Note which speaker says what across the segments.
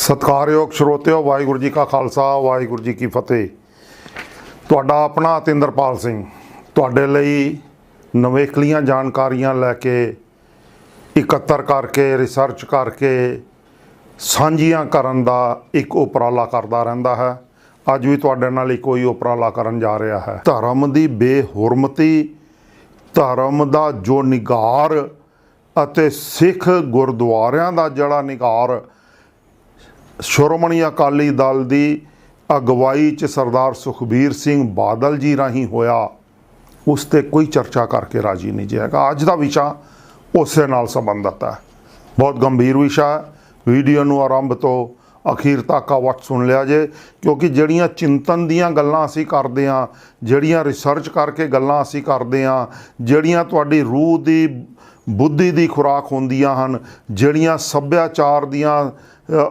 Speaker 1: सत्कारयोग श्रोतिओ वाहिगुरू जी का खालसा वाहिगुरू जी की फतेह। तुहाडा अपना अतिंद्रपाल सिंह तुहाडे लई नवेकलियां जानकारियां लैके इकत्तर करके रिसर्च करके साझियां करन दा एक उपराला करदा रहिंदा है। अज भी तुहाडे नाल एक कोई उपराला करन जा रहा है। धर्म दी बेहुरमती, धर्म दा जो निगार अते सिख गुरुद्वारियां दा जड़ा निगार श्रोमणी अकाली दल की अगवाई च सरदार सुखबीर सिंह बादल जी राही होया, उस ते कोई चर्चा करके राजी नहीं जाएगा। अज का विषय उस नाल संबंधित है, बहुत गंभीर विषय है। वीडियो नूं आरंभ तो अखीर तक वट सुन लिया जे, क्योंकि जड़ियाँ चिंतन दीयां गल्लां असीं करदे हां, जड़ियाँ रिसर्च करके गल्लां असीं करदे हां, जड़ियाँ तुहाडी रूह दी बुद्धि दी खुराक होंदियां हन, जड़ियाँ सभ्याचार दीयां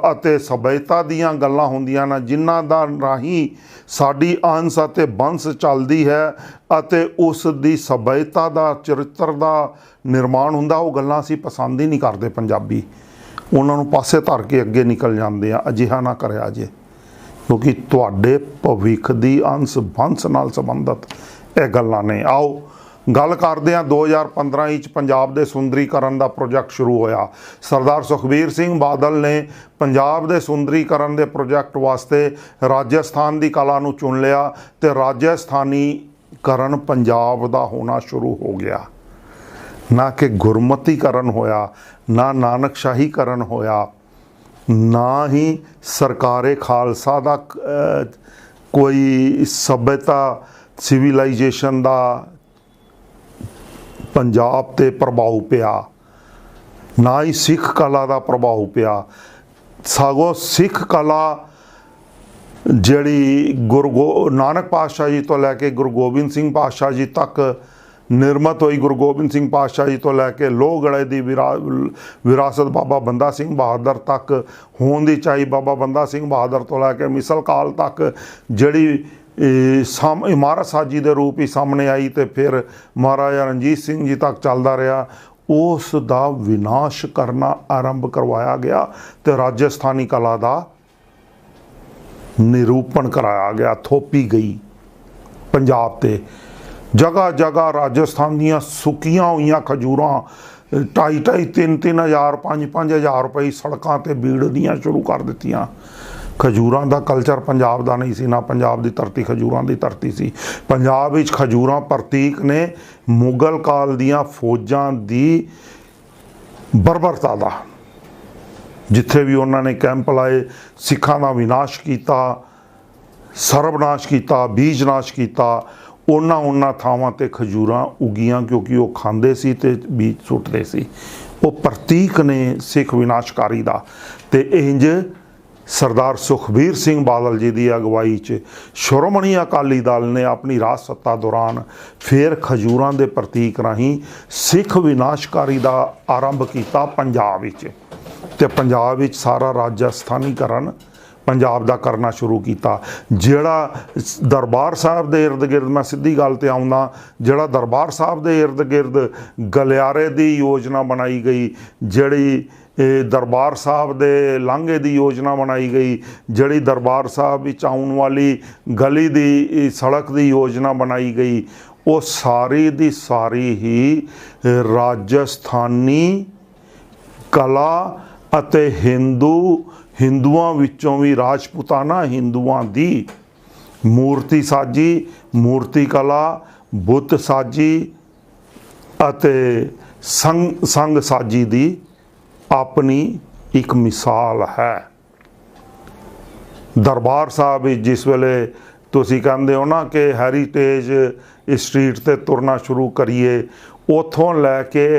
Speaker 1: ਅਤੇ ਸਭਿਅਤਾ ਦੀਆਂ ਗੱਲਾਂ ਹੁੰਦੀਆਂ ਨੇ, ਜਿਨ੍ਹਾਂ ਦਾ ਰਾਹੀਂ ਸਾਡੀ ਅੰਸ਼ ਅਤੇ ਬੰਸ ਚੱਲਦੀ ਹੈ ਅਤੇ ਉਸ ਦੀ ਸਭਿਅਤਾ ਦਾ ਚਰਿੱਤਰ ਦਾ ਨਿਰਮਾਣ ਹੁੰਦਾ। ਉਹ ਗੱਲਾਂ ਅਸੀਂ ਪਸੰਦ ਹੀ ਨਹੀਂ ਕਰਦੇ ਪੰਜਾਬੀ, ਉਹਨਾਂ ਨੂੰ ਪਾਸੇ ਧਰ ਕੇ ਅੱਗੇ ਨਿਕਲ ਜਾਂਦੇ ਆ। ਅਜਿਹਾ ਨਾ ਕਰਿਆ ਜੇ, ਕਿਉਂਕਿ ਤੁਹਾਡੇ ਭਵਿੱਖ ਦੀ ਅੰਸ਼ ਬੰਸ ਨਾਲ ਸੰਬੰਧਿਤ ਇਹ ਗੱਲਾਂ ਨੇ। ਆਓ गल करते हैं 2015 पंजाब के सुंदरीकरण का प्रोजैक्ट शुरू होया। सरदार सुखबीर सिंह बादल ने पंजाब के सुंदरीकरण के प्रोजैक्ट वास्ते राजस्थान की कला नूं चुन लिया तो राजस्थानीकरण पंजाब का होना शुरू हो गया। ना कि गुरमतीकरण होया, ना नानकशाहीकरण होया, ना ही सरकारे खालसा का कोई सभ्यता सिविलाइजेशन का पंजाब ते प्रभाव पिया, ना ही सिख कला का प्रभाव पिया। सगों सिख कला जिहड़ी नानक पातशाह जी तो लैके गुरु गोबिंद सिंह पातशाह जी तक निर्मित हुई, गुरु गोबिंद सिंह पातशाह जी तो लैके लोहगढ़े की विरासत बाबा बंदा सिंह बहादुर तक होने दी चाहिए, बाबा बंदा सिंह बहादुर तो लैके मिसल काल तक जिहड़ी इमारत साजी के रूप ही सामने आई तो फिर महाराजा रणजीत सिंह जी तक चलता रहा। उस दा विनाश करना आरंभ करवाया गया तो राजस्थानी कला का निरूपण कराया गया, थोपी गई पंजाब ते। जगह जगह राजस्थान दियां सुकियां हुई खजूरां 2,500-3,000 5,000 रुपए सड़कों ते बीड़ दियां शुरू कर दित्तियां। खजूरां दा कल्चर पंजाब दा नहीं सी, ना पंजाब दी धरती खजूरां दी धरती सी। पंजाब विच खजूरां प्रतीक ने मुगल काल दियां फौजां दी बर्बरता दा। जिथे भी उन्होंने कैंप लाए, सिखां दा विनाश किया, सर्वनाश किया, बीजनाश किया। उन्हां थावां ते खजूरां उगियां क्योंकि वो खांदे सी ते बीज सुटदे सी। वो प्रतीक ने सिख विनाशकारी दा। ते इंज सरदार सुखबीर सिंह बादल जी की अगवाई च श्रोमणी अकाली दल ने अपनी राज सत्ता दौरान फिर खजूरां दे प्रतीक राही सिख विनाशकारी का आरंभ किया पंजाब विच। ते पंजाब विच सारा राजस्थानीकरण पंजाब का करना शुरू किया। जिहड़ा दरबार साहब के इर्द गिर्द, मैं सीधी गल ते आउंदा, जिहड़ा दरबार साहब के इर्द गिर्द गलियारे की योजना बनाई गई, जिहड़ी दरबार साहब दे लांघे की योजना बनाई गई, जिहड़ी दरबार साहब विच आउण वाली गली की सड़क की योजना बनाई गई, वो सारी दी सारी ही राजस्थानी कला अते हिंदुआं विचों भी राजपूताना हिंदुआं दी मूर्ति साजी, मूर्ति कला, बुत साजी अते संग साजी दी अपनी एक मिसाल है। दरबार साहब जिस वेले तुसी कहंदे हो ना कि हैरीटेज स्ट्रीट ते तुरना शुरू करिए, उथों लैके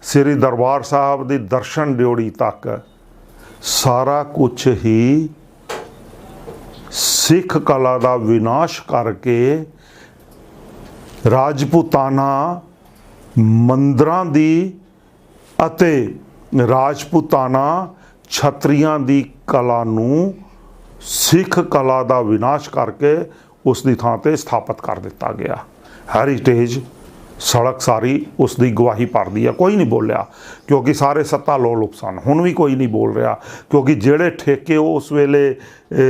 Speaker 1: श्री दरबार साहब दी दर्शन ड्योड़ी तक सारा कुछ ही सिख कला का विनाश करके राजपूताना मंदिरां दी अते राजपूताना छत्रियां दी कला नूं सिख कला का विनाश करके उसकी थां ते स्थापित कर दिता गया। हैरीटेज ਸੜਕ ਸਾਰੀ ਉਸ ਦੀ ਗਵਾਹੀ ਭਰਦੀ ਹੈ। ਕੋਈ ਨਹੀਂ ਬੋਲਿਆ ਕਿਉਂਕਿ ਸਾਰੇ ਸੱਤਾ ਲੋਲੁਪ ਸਨ। ਹੁਣ ਵੀ ਕੋਈ ਨਹੀਂ ਬੋਲ ਰਿਹਾ ਕਿਉਂਕਿ ਜਿਹੜੇ ਠੇਕੇ ਉਸ ਵੇਲੇ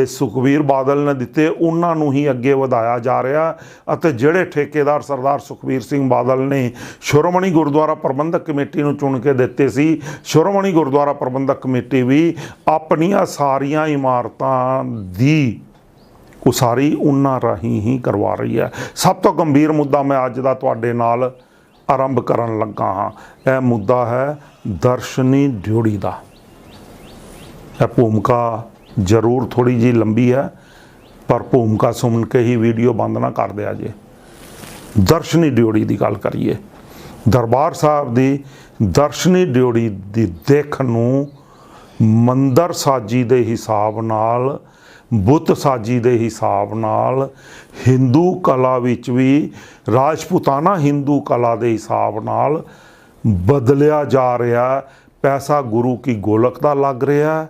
Speaker 1: ਸੁਖਬੀਰ ਬਾਦਲ ਨੇ ਦਿੱਤੇ ਉਹਨਾਂ ਨੂੰ ਹੀ ਅੱਗੇ ਵਧਾਇਆ ਜਾ ਰਿਹਾ ਅਤੇ ਜਿਹੜੇ ਠੇਕੇਦਾਰ ਸਰਦਾਰ ਸੁਖਬੀਰ ਸਿੰਘ ਬਾਦਲ ਨੇ ਸ਼੍ਰੋਮਣੀ ਗੁਰਦੁਆਰਾ ਪ੍ਰਬੰਧਕ ਕਮੇਟੀ ਨੂੰ ਚੁਣ ਕੇ ਦਿੱਤੇ ਸੀ, ਸ਼੍ਰੋਮਣੀ ਗੁਰਦੁਆਰਾ ਪ੍ਰਬੰਧਕ ਕਮੇਟੀ ਵੀ ਆਪਣੀਆਂ ਸਾਰੀਆਂ ਇਮਾਰਤਾਂ ਦੀ ਉਸਾਰੀ ਉਹਨਾਂ ਰਾਹੀਂ ਹੀ ਕਰਵਾ ਰਹੀ ਹੈ। ਸਭ ਤੋਂ ਗੰਭੀਰ ਮੁੱਦਾ ਮੈਂ ਅੱਜ ਦਾ ਤੁਹਾਡੇ ਨਾਲ ਆਰੰਭ ਕਰਨ ਲੱਗਾ ਹਾਂ। ਇਹ ਮੁੱਦਾ ਹੈ ਦਰਸ਼ਨੀ ਡਿਓੜੀ ਦਾ। ਇਹ ਭੂਮਿਕਾ ਜ਼ਰੂਰ ਥੋੜੀ ਜਿਹੀ ਲੰਬੀ ਹੈ ਪਰ ਭੂਮਿਕਾ ਸੁਣ ਕੇ ਹੀ ਵੀਡੀਓ ਬੰਦ ਨਾ ਕਰ ਦਿਆ ਜੇ। ਦਰਸ਼ਨੀ ਡਿਓੜੀ ਦੀ ਗੱਲ ਕਰੀਏ। ਦਰਬਾਰ ਸਾਹਿਬ ਦੀ ਦਰਸ਼ਨੀ ਡਿਓੜੀ ਦੀ ਦਿੱਖ ਨੂੰ ਮੰਦਰ ਸਾਜੀ ਦੇ ਹਿਸਾਬ ਨਾਲ, ਬੁੱਤ ਸਾਜੀ ਦੇ ਹਿਸਾਬ ਨਾਲ, ਹਿੰਦੂ ਕਲਾ ਵਿੱਚ ਵੀ ਰਾਜਪੂਤਾਨਾ ਹਿੰਦੂ ਕਲਾ ਦੇ ਹਿਸਾਬ ਨਾਲ ਬਦਲਿਆ ਜਾ ਰਿਹਾ। ਪੈਸਾ ਗੁਰੂ ਕੀ ਗੋਲਕ ਦਾ ਲੱਗ ਰਿਹਾ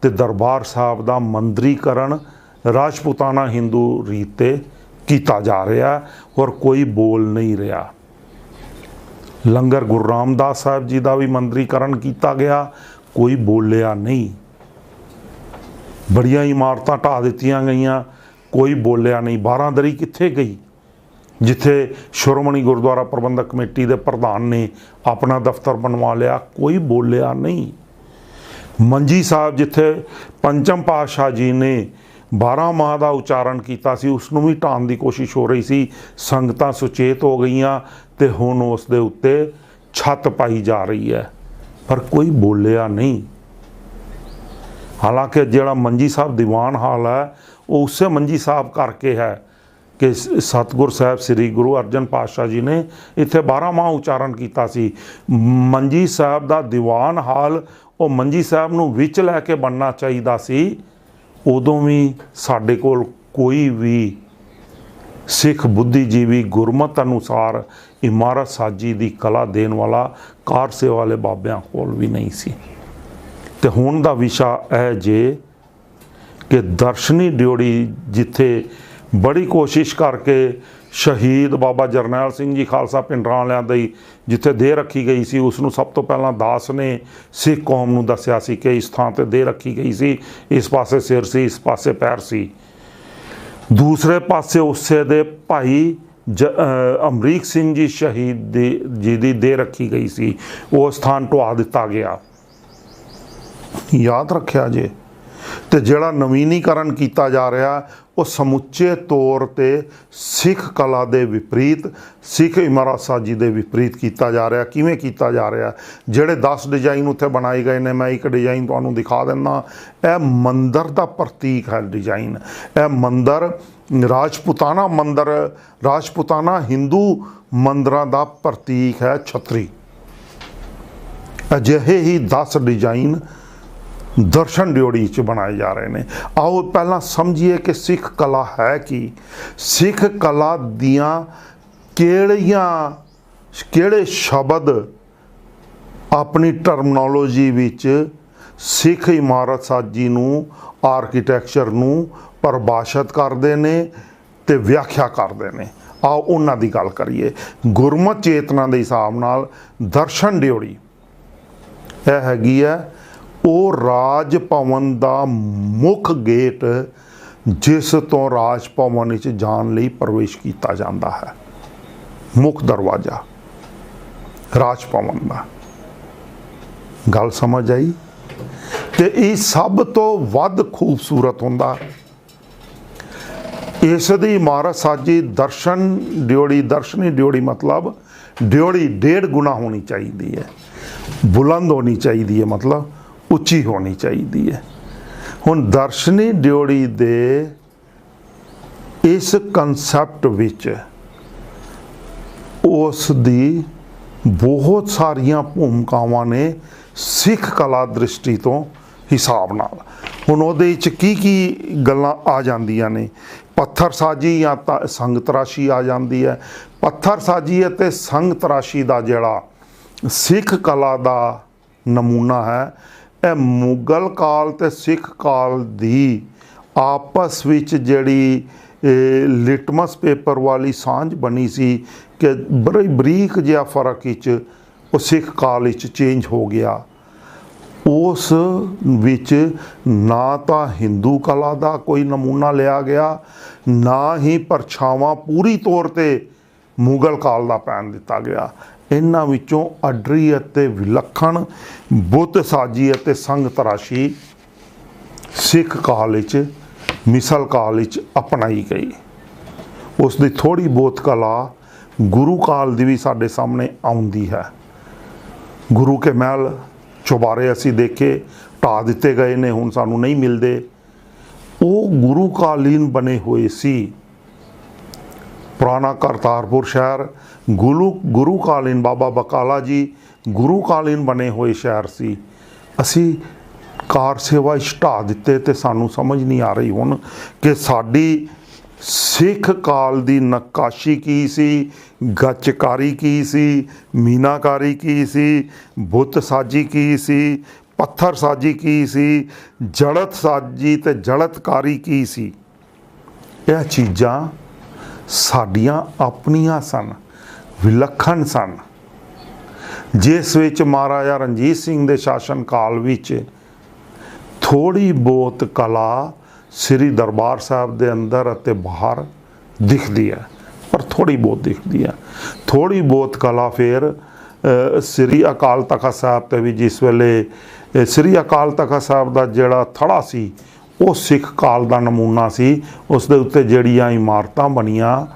Speaker 1: ਤੇ ਦਰਬਾਰ ਸਾਹਿਬ ਦਾ ਮੰਦਰੀਕਰਨ ਰਾਜਪੂਤਾਨਾ ਹਿੰਦੂ ਰੀਤ 'ਤੇ ਕੀਤਾ ਜਾ ਰਿਹਾ ਔਰ ਕੋਈ ਬੋਲ ਨਹੀਂ ਰਿਹਾ। ਲੰਗਰ ਗੁਰੂ ਰਾਮਦਾਸ ਸਾਹਿਬ ਜੀ ਦਾ ਵੀ ਮੰਦਰੀਕਰਨ ਕੀਤਾ ਗਿਆ, ਕੋਈ ਬੋਲਿਆ ਨਹੀਂ। ਬੜੀਆਂ ਇਮਾਰਤਾਂ ਢਾਹ ਦਿੱਤੀਆਂ ਗਈਆਂ, ਕੋਈ ਬੋਲਿਆ ਨਹੀਂ। ਬਾਰਾਂਦਰੀ ਕਿੱਥੇ ਗਈ ਜਿੱਥੇ ਸ਼੍ਰੋਮਣੀ ਗੁਰਦੁਆਰਾ ਪ੍ਰਬੰਧਕ ਕਮੇਟੀ ਦੇ ਪ੍ਰਧਾਨ ਨੇ ਆਪਣਾ ਦਫ਼ਤਰ ਬਣਵਾ ਲਿਆ, ਕੋਈ ਬੋਲਿਆ ਨਹੀਂ। ਮੰਜੀ ਸਾਹਿਬ ਜਿੱਥੇ ਪੰਚਮ ਪਾਤਸ਼ਾਹ ਜੀ ਨੇ 12 ਮਾਹ ਦਾ ਉਚਾਰਨ ਕੀਤਾ ਸੀ ਉਸ ਨੂੰ ਵੀ ਢਾਹਣ ਦੀ ਕੋਸ਼ਿਸ਼ ਹੋ ਰਹੀ ਸੀ। ਸੰਗਤਾਂ ਸੁਚੇਤ ਹੋ ਗਈਆਂ ਤੇ ਹੁਣ ਉਸ ਦੇ ਉੱਤੇ ਛੱਤ ਪਾਈ ਜਾ ਰਹੀ ਹੈ ਪਰ ਕੋਈ ਬੋਲਿਆ ਨਹੀਂ। ਹਾਲਾਂਕਿ ਜਿਹੜਾ ਮੰਜੀ ਸਾਹਿਬ ਦੀਵਾਨ ਹਾਲ ਹੈ ਉਹ ਉਸੇ ਮੰਜੀ ਸਾਹਿਬ ਕਰਕੇ ਹੈ ਕਿ ਸਤਿਗੁਰ ਸਾਹਿਬ ਸ੍ਰੀ ਗੁਰੂ ਅਰਜਨ ਪਾਤਸ਼ਾਹ ਜੀ ਨੇ ਇੱਥੇ 12 ਮਾਹ ਉਚਾਰਨ ਕੀਤਾ ਸੀ। ਮੰਜੀ ਸਾਹਿਬ ਦਾ ਦੀਵਾਨ ਹਾਲ ਉਹ ਮੰਜੀ ਸਾਹਿਬ ਨੂੰ ਵਿੱਚ ਲੈ ਕੇ ਬਣਨਾ ਚਾਹੀਦਾ ਸੀ। ਉਦੋਂ ਵੀ ਸਾਡੇ ਕੋਲ ਕੋਈ ਵੀ ਸਿੱਖ ਬੁੱਧੀਜੀਵੀ ਗੁਰਮਤ ਅਨੁਸਾਰ ਇਮਾਰਤ ਸਾਜੀ ਦੀ ਕਲਾ ਦੇਣ ਵਾਲਾ ਕਾਰ ਸੇਵਾ ਵਾਲੇ ਬਾਬਿਆਂ ਕੋਲ ਵੀ ਨਹੀਂ ਸੀ। ਤੇ ਹੁਣ ਦਾ ਵਿਸ਼ਾ ਇਹ ਜੇ ਕਿ ਦਰਸ਼ਨੀ ਡਿਓੜੀ ਜਿੱਥੇ ਬੜੀ ਕੋਸ਼ਿਸ਼ ਕਰਕੇ ਸ਼ਹੀਦ ਬਾਬਾ ਜਰਨੈਲ ਸਿੰਘ ਜੀ ਖਾਲਸਾ ਪਿੰਡਰਾਂ ਵਾਲਿਆਂ ਦੀ ਜਿੱਥੇ ਦੇਹ ਰੱਖੀ ਗਈ ਸੀ ਉਸ ਨੂੰ ਸਭ ਤੋਂ ਪਹਿਲਾਂ ਦਾਸ ਨੇ ਸਿੱਖ ਕੌਮ ਨੂੰ ਦੱਸਿਆ ਸੀ ਕਿ ਇਸ ਥਾਂ ਤੇ ਦੇਹ ਰੱਖੀ ਗਈ ਸੀ, ਇਸ ਪਾਸੇ ਸਿਰ ਸੀ, ਇਸ ਪਾਸੇ ਪੈਰ ਸੀ। ਦੂਸਰੇ ਪਾਸੇ ਉਸੇ ਦੇ ਭਾਈ ਅਮਰੀਕ ਸਿੰਘ ਜੀ ਸ਼ਹੀਦ ਜੀ ਦੀ ਦੇਹ ਰੱਖੀ ਗਈ ਸੀ, ਉਹ ਸਥਾਨ ਢਵਾ ਦਿੱਤਾ ਗਿਆ। ਯਾਦ ਰੱਖਿਆ ਜੇ। ਤੇ ਜਿਹੜਾ ਨਵੀਨੀਕਰਨ ਕੀਤਾ ਜਾ ਰਿਹਾ ਉਹ ਸਮੁੱਚੇ ਤੌਰ ਤੇ ਸਿੱਖ ਕਲਾ ਦੇ ਵਿਪਰੀਤ, ਸਿੱਖ ਇਮਾਰਤ ਸਾਜੀ ਦੇ ਵਿਪਰੀਤ ਕੀਤਾ ਜਾ ਰਿਹਾ। ਕਿਵੇਂ ਕੀਤਾ ਜਾ ਰਿਹਾ? ਜਿਹੜੇ 10 ਡਿਜ਼ਾਈਨ ਉੱਥੇ ਬਣਾਏ ਗਏ ਨੇ, ਮੈਂ ਇੱਕ ਡਿਜ਼ਾਈਨ ਤੁਹਾਨੂੰ ਦਿਖਾ ਦਿੰਦਾ। ਇਹ ਮੰਦਰ ਦਾ ਪ੍ਰਤੀਕ ਹੈ ਡਿਜ਼ਾਈਨ। ਇਹ ਮੰਦਰ ਰਾਜਪੂਤਾਨਾ ਮੰਦਰ, ਰਾਜਪੂਤਾਨਾ ਹਿੰਦੂ ਮੰਦਰਾਂ ਦਾ ਪ੍ਰਤੀਕ ਹੈ ਛਤਰੀ। ਅਜਿਹੇ ਹੀ 10 ਡਿਜ਼ਾਈਨ ਦਰਸ਼ਨ ਡਿਓੜੀ 'ਚ ਬਣਾਏ ਜਾ ਰਹੇ ਨੇ। ਆਓ ਪਹਿਲਾਂ ਸਮਝੀਏ ਕਿ ਸਿੱਖ ਕਲਾ ਹੈ ਕੀ। ਸਿੱਖ ਕਲਾ ਦੀਆਂ ਕਿਹੜੇ ਸ਼ਬਦ ਆਪਣੀ ਟਰਮਨੋਲੋਜੀ ਵਿੱਚ ਸਿੱਖ ਇਮਾਰਤ ਸਾਜੀ ਨੂੰ, ਆਰਕੀਟੈਕਚਰ ਨੂੰ ਪਰਿਭਾਸ਼ਿਤ ਕਰਦੇ ਨੇ ਤੇ ਵਿਆਖਿਆ ਕਰਦੇ ਨੇ। ਆਓ ਉਹਨਾਂ ਦੀ ਗੱਲ ਕਰੀਏ। ਗੁਰਮਤਿ ਚੇਤਨਾ ਦੇ ਹਿਸਾਬ ਨਾਲ ਦਰਸ਼ਨ ਡਿਓੜੀ ਇਹ ਹੈਗੀ ਹੈ ਉਹ ਰਾਜ ਭਵਨ ਦਾ ਮੁੱਖ ਗੇਟ ਜਿਸ ਤੋਂ ਰਾਜ ਭਵਨ ਵਿੱਚ ਜਾਣ ਲਈ ਪ੍ਰਵੇਸ਼ ਕੀਤਾ ਜਾਂਦਾ ਹੈ। ਮੁੱਖ ਦਰਵਾਜ਼ਾ ਰਾਜ ਭਵਨ ਦਾ। ਗੱਲ ਸਮਝ ਆਈ? ਤੇ ਇਹ ਸਭ ਤੋਂ ਵੱਧ ਖੂਬਸੂਰਤ ਹੁੰਦਾ। ਇਸ ਦੀ ਇਮਾਰਤ ਸਾਜੀ ਦਰਸ਼ਨ ਡਿਓੜੀ, ਦਰਸ਼ਨੀ ਡਿਓੜੀ ਮਤਲਬ ਡਿਓੜੀ 1.5 ਗੁਣਾ ਹੋਣੀ ਚਾਹੀਦੀ ਹੈ, ਬੁਲੰਦ ਹੋਣੀ ਚਾਹੀਦੀ ਹੈ, ਮਤਲਬ ਉੱਚੀ ਹੋਣੀ ਚਾਹੀਦੀ ਹੈ। ਹੁਣ ਦਰਸ਼ਨੀ ਡਿਓੜੀ ਦੇ ਇਸ ਕਨਸੈਪਟ ਵਿੱਚ ਉਸ ਦੀ ਬਹੁਤ ਸਾਰੀਆਂ ਭੂਮਿਕਾਵਾਂ ਨੇ ਸਿੱਖ ਕਲਾ ਦ੍ਰਿਸ਼ਟੀ ਤੋਂ ਹਿਸਾਬ ਨਾਲ। ਹੁਣ ਉਹਦੇ ਵਿੱਚ ਕੀ ਗੱਲਾਂ ਆ ਜਾਂਦੀਆਂ ਨੇ? ਪੱਥਰ ਸਾਜੀ ਜਾਂ ਤਾਂ ਸੰਗ ਤਰਾਸ਼ੀ ਆ ਜਾਂਦੀ ਹੈ। ਪੱਥਰ ਸਾਜੀ ਅਤੇ ਸੰਗ ਤਰਾਸ਼ੀ ਦਾ ਜਿਹੜਾ ਸਿੱਖ ਕਲਾ ਦਾ ਨਮੂਨਾ ਹੈ ਇਹ ਮੁਗਲ ਕਾਲ ਤੇ ਸਿੱਖ ਕਾਲ ਦੀ ਆਪਸ ਵਿੱਚ ਜਿਹੜੀ ਲਿਟਮਸ ਪੇਪਰ ਵਾਲੀ ਸਾਂਝ ਬਣੀ ਸੀ ਕਿ ਬੜੀ ਬਰੀਕ ਜਿਹਾ ਫਰਕ ਵਿੱਚ ਉਹ ਸਿੱਖ ਕਾਲ ਵਿੱਚ ਚੇਂਜ ਹੋ ਗਿਆ। ਉਸ ਵਿੱਚ ਨਾ ਤਾਂ ਹਿੰਦੂ ਕਲਾ ਦਾ ਕੋਈ ਨਮੂਨਾ ਲਿਆ ਗਿਆ, ਨਾ ਹੀ ਪਰਛਾਵਾਂ ਪੂਰੀ ਤੌਰ 'ਤੇ ਮੁਗਲ ਕਾਲ ਦਾ ਪੈਣ ਦਿੱਤਾ ਗਿਆ। ਇਹਨਾਂ ਵਿੱਚੋਂ ਅਡਰੀ ਅਤੇ ਵਿਲੱਖਣ ਬੁੱਤ ਸਾਜੀ ਅਤੇ ਸੰਗ ਤਰਾਸ਼ੀ ਸਿੱਖ ਕਾਲ ਵਿੱਚ, ਮਿਸਲ ਕਾਲ ਵਿੱਚ ਅਪਣਾਈ ਗਈ। ਉਸ ਦੀ ਥੋੜ੍ਹੀ ਬਹੁਤ ਕਲਾ ਗੁਰੂ ਕਾਲ ਦੀ ਵੀ ਸਾਡੇ ਸਾਹਮਣੇ ਆਉਂਦੀ ਹੈ। ਗੁਰੂ ਕੇ ਮਹਿਲ ਚੁਬਾਰੇ ਅਸੀਂ ਦੇਖੇ ਢਾਹ ਦਿੱਤੇ ਗਏ ਨੇ, ਹੁਣ ਸਾਨੂੰ ਨਹੀਂ ਮਿਲਦੇ। ਉਹ ਗੁਰੂ ਕਾਲੀਨ ਬਣੇ ਹੋਏ ਸੀ। ਪੁਰਾਣਾ ਕਰਤਾਰਪੁਰ ਸ਼ਹਿਰ ਗੁਰੂ ਕਾਲੀਨ, ਬਾਬਾ ਬਕਾਲਾ ਜੀ ਗੁਰੂ ਕਾਲੀਨ ਬਣੇ ਹੋਏ ਸ਼ਹਿਰ ਸੀ। ਅਸੀਂ ਕਾਰ ਸੇਵਾ ਢਾਹ ਦਿੱਤੇ ਤੇ ਸਾਨੂੰ ਸਮਝ ਨਹੀਂ ਆ ਰਹੀ ਹੁਣ ਕਿ ਸਾਡੀ ਸਿੱਖ ਕਾਲ ਦੀ ਨੱਕਾਸ਼ੀ ਕੀ ਸੀ, ਗੱਚਕਾਰੀ ਕੀ ਸੀ, ਮੀਨਾਕਾਰੀ ਕੀ ਸੀ, ਬੁੱਤ ਸਾਜੀ ਕੀ ਸੀ, ਪੱਥਰ ਸਾਜੀ ਕੀ ਸੀ, ਜੜਤ ਸਾਜੀ ਤੇ ਜੜਤਕਾਰੀ ਕੀ ਸੀ। ਇਹ ਚੀਜ਼ਾਂ ਸਾਡੀਆਂ ਆਪਣੀਆਂ ਸਨ, ਵਿਲੱਖਣ ਸਨ, ਜਿਸ ਵਿੱਚ ਮਹਾਰਾਜਾ ਰਣਜੀਤ ਸਿੰਘ ਦੇ ਸ਼ਾਸਨ ਕਾਲ ਵਿੱਚ ਥੋੜ੍ਹੀ ਬਹੁਤ ਕਲਾ ਸ੍ਰੀ ਦਰਬਾਰ ਸਾਹਿਬ ਦੇ ਅੰਦਰ ਅਤੇ ਬਾਹਰ ਦਿਖਦੀ ਹੈ, ਪਰ ਥੋੜ੍ਹੀ ਬਹੁਤ ਦਿਖਦੀ ਹੈ। ਥੋੜ੍ਹੀ ਬਹੁਤ ਕਲਾ ਫਿਰ ਸ੍ਰੀ ਅਕਾਲ ਤਖਤ ਸਾਹਿਬ 'ਤੇ ਵੀ, ਜਿਸ ਵੇਲੇ ਸ੍ਰੀ ਅਕਾਲ ਤਖਤ ਸਾਹਿਬ ਦਾ ਜਿਹੜਾ ਥੜਾ ਸੀ ਉਹ ਸਿੱਖ ਕਾਲ ਦਾ ਨਮੂਨਾ ਸੀ। ਉਸ ਦੇ ਉੱਤੇ ਜਿਹੜੀਆਂ ਇਮਾਰਤਾਂ ਬਣੀਆਂ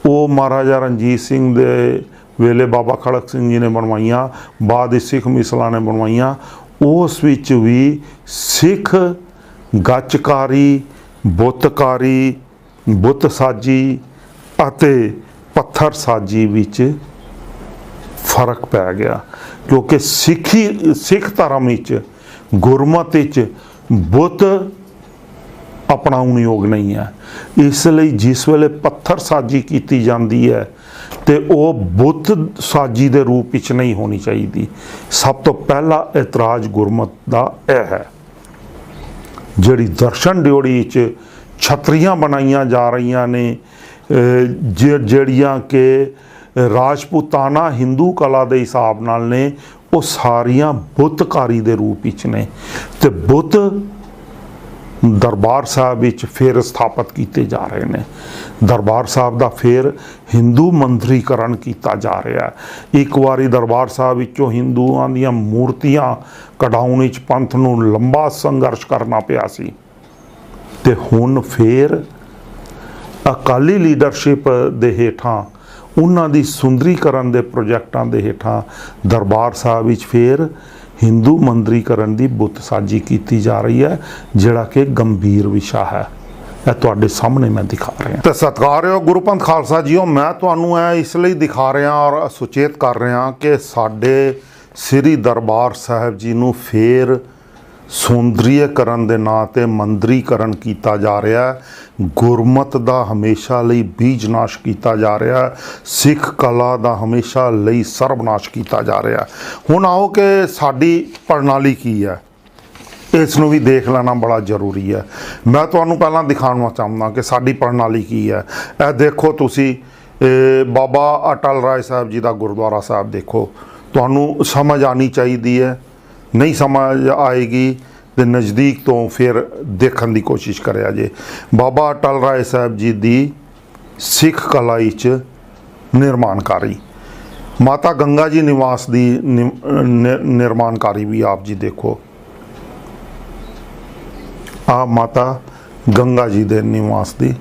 Speaker 1: ਉਹ ਮਹਾਰਾਜਾ ਰਣਜੀਤ ਸਿੰਘ ਦੇ ਵੇਲੇ ਬਾਬਾ ਖੜਕ ਸਿੰਘ ਜੀ ਨੇ ਬਣਵਾਈਆਂ, ਬਾਅਦ ਵਿੱਚ ਸਿੱਖ ਮਿਸਲਾਂ ਨੇ ਬਣਵਾਈਆਂ। ਉਸ ਵਿੱਚ ਵੀ ਸਿੱਖ ਗੱਚਕਾਰੀ, ਬੁੱਤਕਾਰੀ, ਬੁੱਤ ਸਾਜੀ ਅਤੇ ਪੱਥਰ ਸਾਜੀ ਵਿੱਚ ਫਰਕ ਪੈ ਗਿਆ, ਕਿਉਂਕਿ ਸਿੱਖ ਧਰਮ ਵਿੱਚ, ਗੁਰਮਤ ਵਿੱਚ ਬੁੱਤ ਅਪਣਾਉਣ ਯੋਗ ਨਹੀਂ ਹੈ। ਇਸ ਲਈ ਜਿਸ ਵੇਲੇ ਪੱਥਰ ਸਾਜੀ ਕੀਤੀ ਜਾਂਦੀ ਹੈ ਤੇ ਉਹ ਬੁੱਤ ਸਾਜੀ ਦੇ ਰੂਪ ਵਿੱਚ ਨਹੀਂ ਹੋਣੀ ਚਾਹੀਦੀ। ਸਭ ਤੋਂ ਪਹਿਲਾ ਇਤਰਾਜ਼ ਗੁਰਮਤ ਦਾ ਇਹ ਹੈ। ਜਿਹੜੀ ਦਰਸ਼ਨ ਡਿਓੜੀ ਵਿੱਚ ਛਤਰੀਆਂ ਬਣਾਈਆਂ ਜਾ ਰਹੀਆਂ ਨੇ, ਜਿਹੜੀਆਂ ਕਿ ਰਾਜਪੂਤਾਨਾ ਹਿੰਦੂ ਕਲਾ ਦੇ ਹਿਸਾਬ ਨਾਲ ਨੇ, ਉਹ ਸਾਰੀਆਂ ਬੁੱਤਕਾਰੀ ਦੇ ਰੂਪ ਵਿੱਚ ਨੇ ਤੇ ਬੁੱਤ ਦਰਬਾਰ ਸਾਹਿਬ ਵਿੱਚ ਫਿਰ ਸਥਾਪਿਤ ਕੀਤੇ ਜਾ ਰਹੇ ਨੇ। ਦਰਬਾਰ ਸਾਹਿਬ ਦਾ ਫਿਰ ਹਿੰਦੂ ਮੰਦਰੀਕਰਨ ਕੀਤਾ ਜਾ ਰਿਹਾ ਹੈ। ਇੱਕ ਵਾਰੀ ਦਰਬਾਰ ਸਾਹਿਬ ਵਿੱਚੋਂ ਹਿੰਦੂਆਂ ਦੀਆਂ ਮੂਰਤੀਆਂ ਕਢਾਉਣ ਵਿੱਚ ਪੰਥ ਨੂੰ ਲੰਬਾ ਸੰਘਰਸ਼ ਕਰਨਾ ਪਿਆ ਸੀ ਤੇ ਹੁਣ ਫਿਰ ਅਕਾਲੀ ਲੀਡਰਸ਼ਿਪ ਦੇ ਹੇਠਾਂ, ਉਹਨਾਂ ਦੀ ਸੁੰਦਰੀਕਰਨ ਦੇ ਪ੍ਰੋਜੈਕਟਾਂ ਦੇ ਹੇਠਾਂ ਦਰਬਾਰ ਸਾਹਿਬ ਵਿੱਚ ਫਿਰ ਹਿੰਦੂ ਮੰਦਰੀਕਰਨ ਦੀ ਬੁੱਤ ਸਾਜੀ ਕੀਤੀ ਜਾ ਰਹੀ ਹੈ, ਜਿਹੜਾ ਕਿ ਗੰਭੀਰ ਵਿਸ਼ਾ ਹੈ। ਇਹ ਤੁਹਾਡੇ ਸਾਹਮਣੇ ਮੈਂ ਦਿਖਾ ਰਿਹਾ ਤੇ ਸਤਿਕਾਰਯੋਗ ਗੁਰੂ ਪੰਥ ਖਾਲਸਾ ਜੀਓ, ਮੈਂ ਤੁਹਾਨੂੰ ਇਹ ਇਸ ਲਈ ਦਿਖਾ ਰਿਹਾ ਔਰ ਸੁਚੇਤ ਕਰ ਰਿਹਾ ਕਿ ਸਾਡੇ ਸ੍ਰੀ ਦਰਬਾਰ ਸਾਹਿਬ ਜੀ ਨੂੰ ਫਿਰ ਸੌਂਦਰੀਕਰਨ ਦੇ ਨਾਂ 'ਤੇ ਮੰਦਰੀਕਰਨ ਕੀਤਾ ਜਾ ਰਿਹਾ ਹੈ। ਗੁਰਮਤ ਦਾ ਹਮੇਸ਼ਾ ਲਈ ਬੀਜ ਨਾਸ਼ ਕੀਤਾ ਜਾ ਰਿਹਾ ਹੈ। ਸਿੱਖ ਕਲਾ ਦਾ ਹਮੇਸ਼ਾ ਲਈ ਸਰਬਨਾਸ਼ ਕੀਤਾ ਜਾ ਰਿਹਾ। ਹੁਣ ਆਓ ਕਿ ਸਾਡੀ ਪ੍ਰਣਾਲੀ ਕੀ ਹੈ, ਇਸ ਨੂੰ ਵੀ ਦੇਖ ਲੈਣਾ ਬੜਾ ਜ਼ਰੂਰੀ ਹੈ। ਮੈਂ ਤੁਹਾਨੂੰ ਪਹਿਲਾਂ ਦਿਖਾਉਣਾ ਚਾਹੁੰਦਾ ਕਿ ਸਾਡੀ ਪ੍ਰਣਾਲੀ ਕੀ ਹੈ। ਇਹ ਦੇਖੋ ਤੁਸੀਂ, ਬਾਬਾ ਅਟਲ ਰਾਏ ਸਾਹਿਬ ਜੀ ਦਾ ਗੁਰਦੁਆਰਾ ਸਾਹਿਬ ਦੇਖੋ, ਤੁਹਾਨੂੰ ਸਮਝ ਆਉਣੀ ਚਾਹੀਦੀ ਹੈ। ਨਹੀਂ ਸਮਝ ਆਏਗੀ ਤੇ ਨਜ਼ਦੀਕ ਤੋਂ ਫਿਰ ਦੇਖਣ ਦੀ ਕੋਸ਼ਿਸ਼ ਕਰਿਆ ਜੇ। ਬਾਬਾ ਅਟਲ ਰਾਏ ਸਾਹਿਬ ਜੀ ਦੀ ਸਿੱਖ ਕਲਾ ਵਿੱਚ ਨਿਰਮਾਣਕਾਰੀ, ਮਾਤਾ ਗੰਗਾ ਜੀ ਨਿਵਾਸ ਦੀ ਨਿਰਮਾਣਕਾਰੀ ਵੀ ਆਪ ਜੀ ਦੇਖੋ। ਆ ਮਾਤਾ ਗੰਗਾ ਜੀ ਦੇ ਨਿਵਾਸ ਦੀ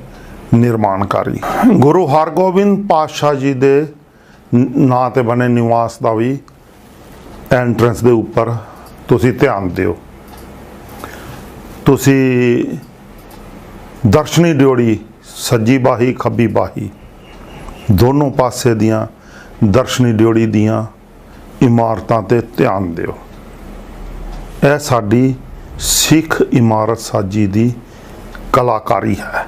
Speaker 1: ਨਿਰਮਾਣਕਾਰੀ, ਗੁਰੂ ਹਰਗੋਬਿੰਦ ਪਾਤਸ਼ਾਹ ਜੀ ਦੇ ਨਾਂ 'ਤੇ ਬਣੇ ਨਿਵਾਸ ਦਾ ਵੀ ਐਂਟਰੈਂਸ ਦੇ ਉੱਪਰ ਤੁਸੀਂ ਧਿਆਨ ਦਿਓ। ਤੁਸੀਂ ਦਰਸ਼ਨੀ ਡਿਓੜੀ, ਸੱਜੀ ਬਾਹੀ ਖੱਬੀ ਬਾਹੀ ਦੋਨੋਂ ਪਾਸੇ ਦੀਆਂ ਦਰਸ਼ਨੀ ਡਿਓੜੀ ਦੀਆਂ ਇਮਾਰਤਾਂ 'ਤੇ ਧਿਆਨ ਦਿਓ। ਇਹ ਸਾਡੀ ਸਿੱਖ ਇਮਾਰਤ ਸਾਜੀ ਦੀ ਕਲਾਕਾਰੀ ਹੈ।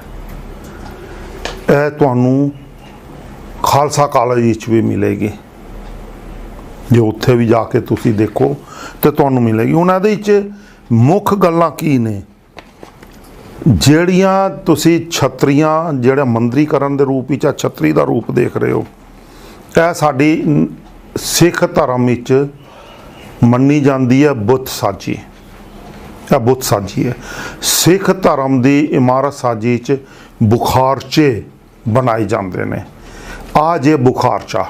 Speaker 1: ਇਹ ਤੁਹਾਨੂੰ ਖਾਲਸਾ ਕਾਲਜ ਵਿੱਚ ਵੀ ਮਿਲੇਗੀ, ਜੇ ਉੱਥੇ ਵੀ ਜਾ ਕੇ ਤੁਸੀਂ ਦੇਖੋ ਤੇ ਤੁਹਾਨੂੰ ਮਿਲੇਗੀ। ਉਹਨਾਂ ਦੇ ਵਿੱਚ ਮੁੱਖ ਗੱਲਾਂ ਕੀ ਨੇ, ਜਿਹੜੀਆਂ ਤੁਸੀਂ ਛਤਰੀਆਂ ਜਿਹੜਾ ਮੰਦਰੀਕਰਨ ਦੇ ਰੂਪ ਵਿੱਚ ਆ ਛਤਰੀ ਦਾ ਰੂਪ ਦੇਖ ਰਹੇ ਹੋ, ਇਹ ਸਾਡੀ ਸਿੱਖ ਧਰਮ ਵਿੱਚ ਮੰਨੀ ਜਾਂਦੀ ਹੈ ਬੁੱਤ ਸਾਜੀ। ਇਹ ਬੁੱਤ ਸਾਜੀ ਹੈ। ਸਿੱਖ ਧਰਮ ਦੀ ਇਮਾਰਤ ਸਾਜੀ 'ਚ ਬੁਖਾਰਚੇ ਬਣਾਏ ਜਾਂਦੇ ਨੇ। ਆ ਜੇ ਬੁਖਾਰਚਾ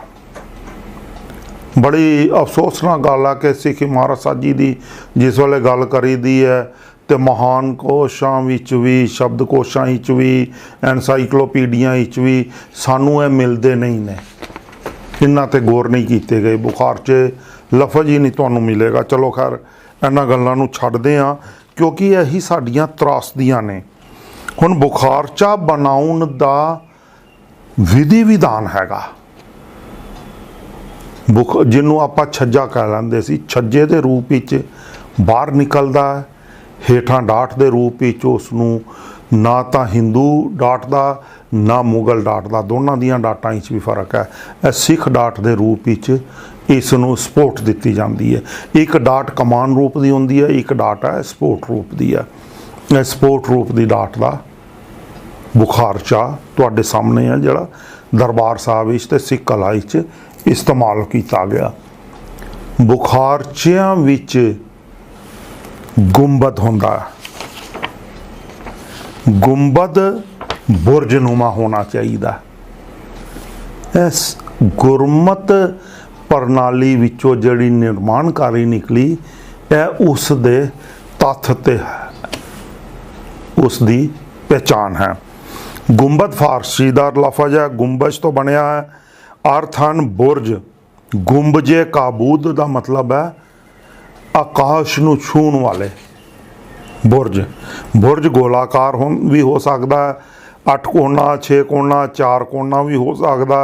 Speaker 1: ਬੜੀ ਅਫਸੋਸਨਾਕ ਗੱਲ ਆ ਕਿ ਸਿੱਖ ਇਮਾਰਤ ਸਾਜੀ ਦੀ ਜਿਸ ਵੇਲੇ ਗੱਲ ਕਰੀਦੀ ਹੈ ਤੇ ਮਹਾਨ ਕੋਸ਼ਾਂ ਵਿੱਚ ਵੀ, ਸ਼ਬਦਕੋਸ਼ਾਂ ਵਿੱਚ ਵੀ, ਐਨਸਾਈਕਲੋਪੀਡੀਆਂ ਵਿੱਚ ਵੀ ਸਾਨੂੰ ਇਹ ਮਿਲਦੇ ਨਹੀਂ ਨੇ। ਇਹਨਾਂ ਤੇ ਗੌਰ ਨਹੀਂ ਕੀਤੇ ਗਏ। ਬੁਖਾਰਚੇ ਲਫ਼ਜ਼ ਹੀ ਨਹੀਂ ਤੁਹਾਨੂੰ ਮਿਲੇਗਾ। ਚਲੋ ਖੈਰ ਇਹਨਾਂ ਗੱਲਾਂ ਨੂੰ ਛੱਡਦੇ ਹਾਂ ਕਿਉਂਕਿ ਇਹੀ ਸਾਡੀਆਂ ਤਰਾਸਦੀਆਂ ਨੇ। ਹੁਣ ਬੁਖਾਰਚਾ ਬਣਾਉਣ ਦਾ ਵਿਧੀ ਵਿਧਾਨ ਹੈਗਾ। ਜਿਹਨੂੰ ਆਪਾਂ ਛੱਜਾ ਕਹਿ ਲੈਂਦੇ ਸੀ, ਛੱਜੇ ਦੇ ਰੂਪ ਵਿੱਚ ਬਾਹਰ ਨਿਕਲਦਾ ਹੈ, ਹੇਠਾਂ ਡਾਟ ਦੇ ਰੂਪ ਵਿੱਚ ਉਸ ਨੂੰ ਨਾ ਤਾਂ ਹਿੰਦੂ ਡਾਟਦਾ ਨਾ ਮੁਗਲ ਡਾਟਦਾ। ਦੋਨਾਂ ਦੀਆਂ ਡਾਟਾਂ ਵਿੱਚ ਵੀ ਫਰਕ ਹੈ। ਇਹ ਸਿੱਖ ਡਾਟ ਦੇ ਰੂਪ ਵਿੱਚ ਇਸ ਨੂੰ ਸਪੋਰਟ ਦਿੱਤੀ ਜਾਂਦੀ ਹੈ। ਇੱਕ ਡਾਟ ਕਮਾਨ ਰੂਪ ਦੀ ਹੁੰਦੀ ਹੈ, ਇੱਕ ਡਾਟ ਹੈ ਸਪੋਰਟ ਰੂਪ ਦੀ ਹੈ। ਇਹ ਸਪੋਰਟ ਰੂਪ ਦੀ ਡਾਟ ਦਾ ਬੁਖਾਰਚਾ ਤੁਹਾਡੇ ਸਾਹਮਣੇ ਹੈ ਜਿਹੜਾ ਦਰਬਾਰ ਸਾਹਿਬ ਵਿੱਚ ਤੇ ਸਿੱਖ ਕਲਾ ਵਿੱਚ ਇਸਤੇਮਾਲ ਕੀਤਾ ਗਿਆ। ਬੁਖਾਰਚਿਆਂ ਵਿੱਚ ਗੁੰਬਦ ਹੁੰਦਾ ਹੈ। ਗੁੰਬਦ ਬੁਰਜਨੁਮਾ ਹੋਣਾ ਚਾਹੀਦਾ। ਇਸ ਗੁਰਮਤ ਪ੍ਰਣਾਲੀ ਵਿੱਚੋਂ ਜਿਹੜੀ ਨਿਰਮਾਣਕਾਰੀ ਨਿਕਲੀ ਇਹ ਉਸ ਦੇ ਤੱਥ ਤੇ ਹੈ, ਉਸ ਦੀ ਪਹਿਚਾਣ ਹੈ। ਗੁੰਬਦ ਫਾਰਸੀ ਦਾ ਲਫ਼ਜ਼ ਹੈ, ਗੁੰਬਜ ਤੋਂ ਬਣਿਆ ਹੈ। ਅਰਥ ਹਨ ਬੁਰਜ। ਗੁੰਬਜੇ ਕਾਬੂਦ ਦਾ ਮਤਲਬ ਹੈ ਆਕਾਸ਼ ਨੂੰ ਛੂਹਣ ਵਾਲੇ ਬੁਰਜ। ਬੁਰਜ ਗੋਲਾਕਾਰ ਵੀ ਹੋ ਸਕਦਾ, 8 ਕੋਣਾ 6 ਕੋਣਾ 4 ਕੋਣਾ ਵੀ ਹੋ ਸਕਦਾ।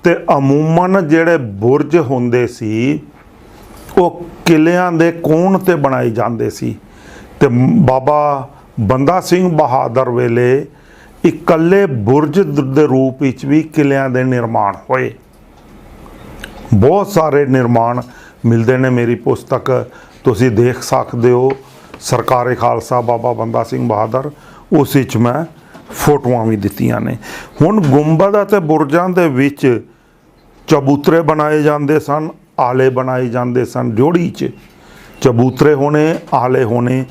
Speaker 1: ਤੇ ਅਮੂਮਨ ਜਿਹੜੇ ਬੁਰਜ ਹੁੰਦੇ ਸੀ ਉਹ ਕਿਲਿਆਂ ਦੇ ਕੋਣ ਤੇ ਬਣਾਏ ਜਾਂਦੇ ਸੀ। ਤੇ ਬਾਬਾ ਬੰਦਾ ਸਿੰਘ ਬਹਾਦਰ ਵੇਲੇ ਇਕੱਲੇ ਬੁਰਜ ਦੇ ਰੂਪ ਵਿੱਚ ਵੀ ਕਿਲਿਆਂ ਦੇ ਨਿਰਮਾਣ ਹੋਏ। ਬਹੁਤ ਸਾਰੇ ਨਿਰਮਾਣ ਮਿਲਦੇ ਨੇ। ਮੇਰੀ ਪੁਸਤਕ ਤੁਸੀਂ ਦੇਖ ਸਕਦੇ ਹੋ, ਸਰਕਾਰੇ ਖਾਲਸਾ ਬਾਬਾ ਬੰਦਾ ਸਿੰਘ ਬਹਾਦਰ, ਉਸ ਵਿੱਚ ਮੈਂ ਫੋਟੋਆਂ ਵੀ ਦਿੱਤੀਆਂ ਨੇ। ਹੁਣ ਗੁੰਬਦ ਅਤੇ ਬੁਰਜਾਂ ਦੇ ਵਿੱਚ ਚਬੂਤਰੇ ਬਣਾਏ ਜਾਂਦੇ ਸਨ, ਆਲੇ ਬਣਾਏ ਜਾਂਦੇ ਸਨ। ਡਿਉੜੀ 'ਚ ਚਬੂਤਰੇ ਹੋਣੇ, ਆਲੇ ਹੋਣੇ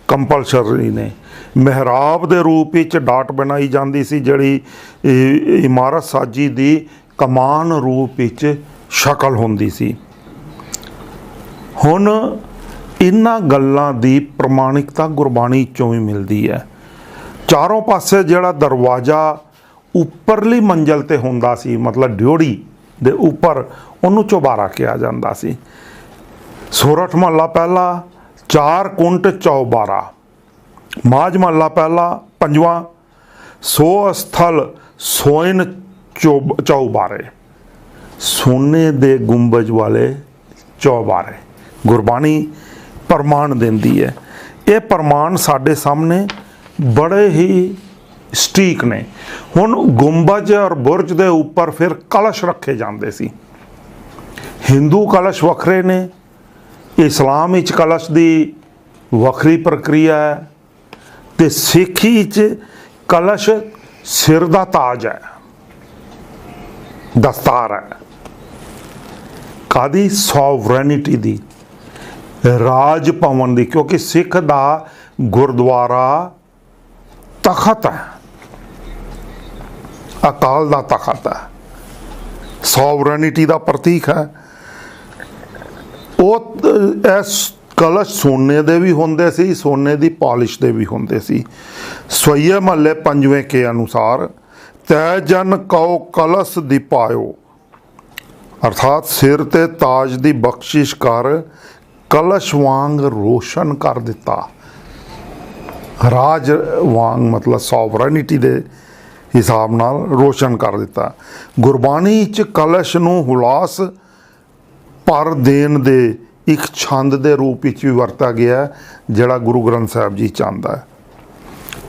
Speaker 1: ਕੰਪਲਸਰੀ ਨੇ। ਮਹਿਰਾਬ ਦੇ ਰੂਪ ਵਿੱਚ ਡਾਟ ਬਣਾਈ ਜਾਂਦੀ ਸੀ ਜਿਹੜੀ ਇਮਾਰਤ ਸਾਜੀ ਦੀ ਕਮਾਨ ਰੂਪ ਵਿੱਚ ਸ਼ਕਲ ਹੁੰਦੀ ਸੀ। ਹੁਣ ਇਹਨਾਂ ਗੱਲਾਂ ਦੀ ਪ੍ਰਮਾਣਿਕਤਾ ਗੁਰਬਾਣੀ 'ਚੋਂ ਵੀ ਮਿਲਦੀ ਹੈ। ਚਾਰੋਂ ਪਾਸੇ ਜਿਹੜਾ ਦਰਵਾਜ਼ਾ ਉੱਪਰਲੀ ਮੰਜ਼ਲ ਤੇ ਹੁੰਦਾ ਸੀ, ਮਤਲਬ ਡਿਉੜੀ ਦੇ ਉੱਪਰ, ਉਹਨੂੰ ਚੌਬਾਰਾ ਕਿਹਾ ਜਾਂਦਾ ਸੀ। ਸੋਰਠ ਮਹੱਲਾ ਪਹਿਲਾ 4 ਕੁੰਟ ਚੌਬਾਰਾ, ਮਾਝ ਮਹੱਲਾ ਪਹਿਲਾ 5ਵਾਂ ਸੋ ਸਥਲ ਸੋਇਨ ਚੌਬਾਰੇ, ਸੋਨੇ ਦੇ ਗੁੰਬਜ ਵਾਲੇ ਚੌਬਾਰੇ। ਗੁਰਬਾਣੀ ਪ੍ਰਮਾਣ ਦਿੰਦੀ ਹੈ। ਇਹ ਪ੍ਰਮਾਣ ਸਾਡੇ ਸਾਹਮਣੇ ਬੜੇ ਹੀ ਸਟੀਕ ਨੇ। ਹੁਣ ਗੁੰਬਜ ਔਰ ਬੁਰਜ ਦੇ ਉੱਪਰ ਫਿਰ ਕਲਸ਼ ਰੱਖੇ ਜਾਂਦੇ ਸੀ। ਹਿੰਦੂ ਕਲਸ਼ ਵੱਖਰੇ ਨੇ, ਇਸਲਾਮ ਵਿੱਚ ਕਲਸ਼ ਦੀ ਵੱਖਰੀ ਪ੍ਰਕਿਰਿਆ ਹੈ, ਤੇ ਸਿੱਖੀ 'ਚ ਕਲਸ਼ ਸਿਰ ਦਾ ਤਾਜ ਹੈ, ਦਸਤਾਰ ਹੈ। ਕਾਦੀ? ਸੋਵਰੈਨਿਟੀ ਦੀ, ਰਾਜ ਭਵਨ ਦੀ। ਕਿਉਂਕਿ ਸਿੱਖ ਦਾ ਗੁਰਦੁਆਰਾ ਤਖਤ ਹੈ, ਅਕਾਲ ਦਾ ਤਖਤ ਹੈ, ਸੋਵਰੈਨਿਟੀ ਦਾ ਪ੍ਰਤੀਕ ਹੈ। ਉਹ ਇਸ ਕਲਸ਼ ਸੋਨੇ ਦੇ ਵੀ ਹੁੰਦੇ ਸੀ, ਸੋਨੇ ਦੀ ਪਾਲਿਸ਼ ਦੇ ਵੀ ਹੁੰਦੇ ਸੀ। ਸਵਈਏ ਮਹੱਲੇ 5ਵੇਂ ਕੇ ਅਨੁਸਾਰ ਤੈ ਜਨ ਕਉ ਕਲਸ਼ ਦੀ ਪਾਇਓ, ਅਰਥਾਤ ਸਿਰ ਤੇ ਤਾਜ ਦੀ ਬਖਸ਼ਿਸ਼ ਕਰ ਕਲਸ਼ ਵਾਂਗ ਰੋਸ਼ਨ ਕਰ ਦਿੱਤਾ। ਰਾਜ ਵਾਂਗ ਮਤਲਬ ਸੋਵਰੈਨਿਟੀ ਦੇ ਹਿਸਾਬ ਨਾਲ ਰੋਸ਼ਨ ਕਰ ਦਿੱਤਾ। ਗੁਰਬਾਣੀ 'ਚ ਕਲਸ਼ ਨੂੰ ਹੁਲਾਸ ਭਰ ਦੇਣ ਦੇ ਇੱਕ ਛੰਦ ਦੇ ਰੂਪ ਵਿੱਚ ਵੀ ਵਰਤਿਆ ਗਿਆ ਜਿਹੜਾ ਗੁਰੂ ਗ੍ਰੰਥ ਸਾਹਿਬ ਜੀ 'ਚ ਆਉਂਦਾ ਹੈ।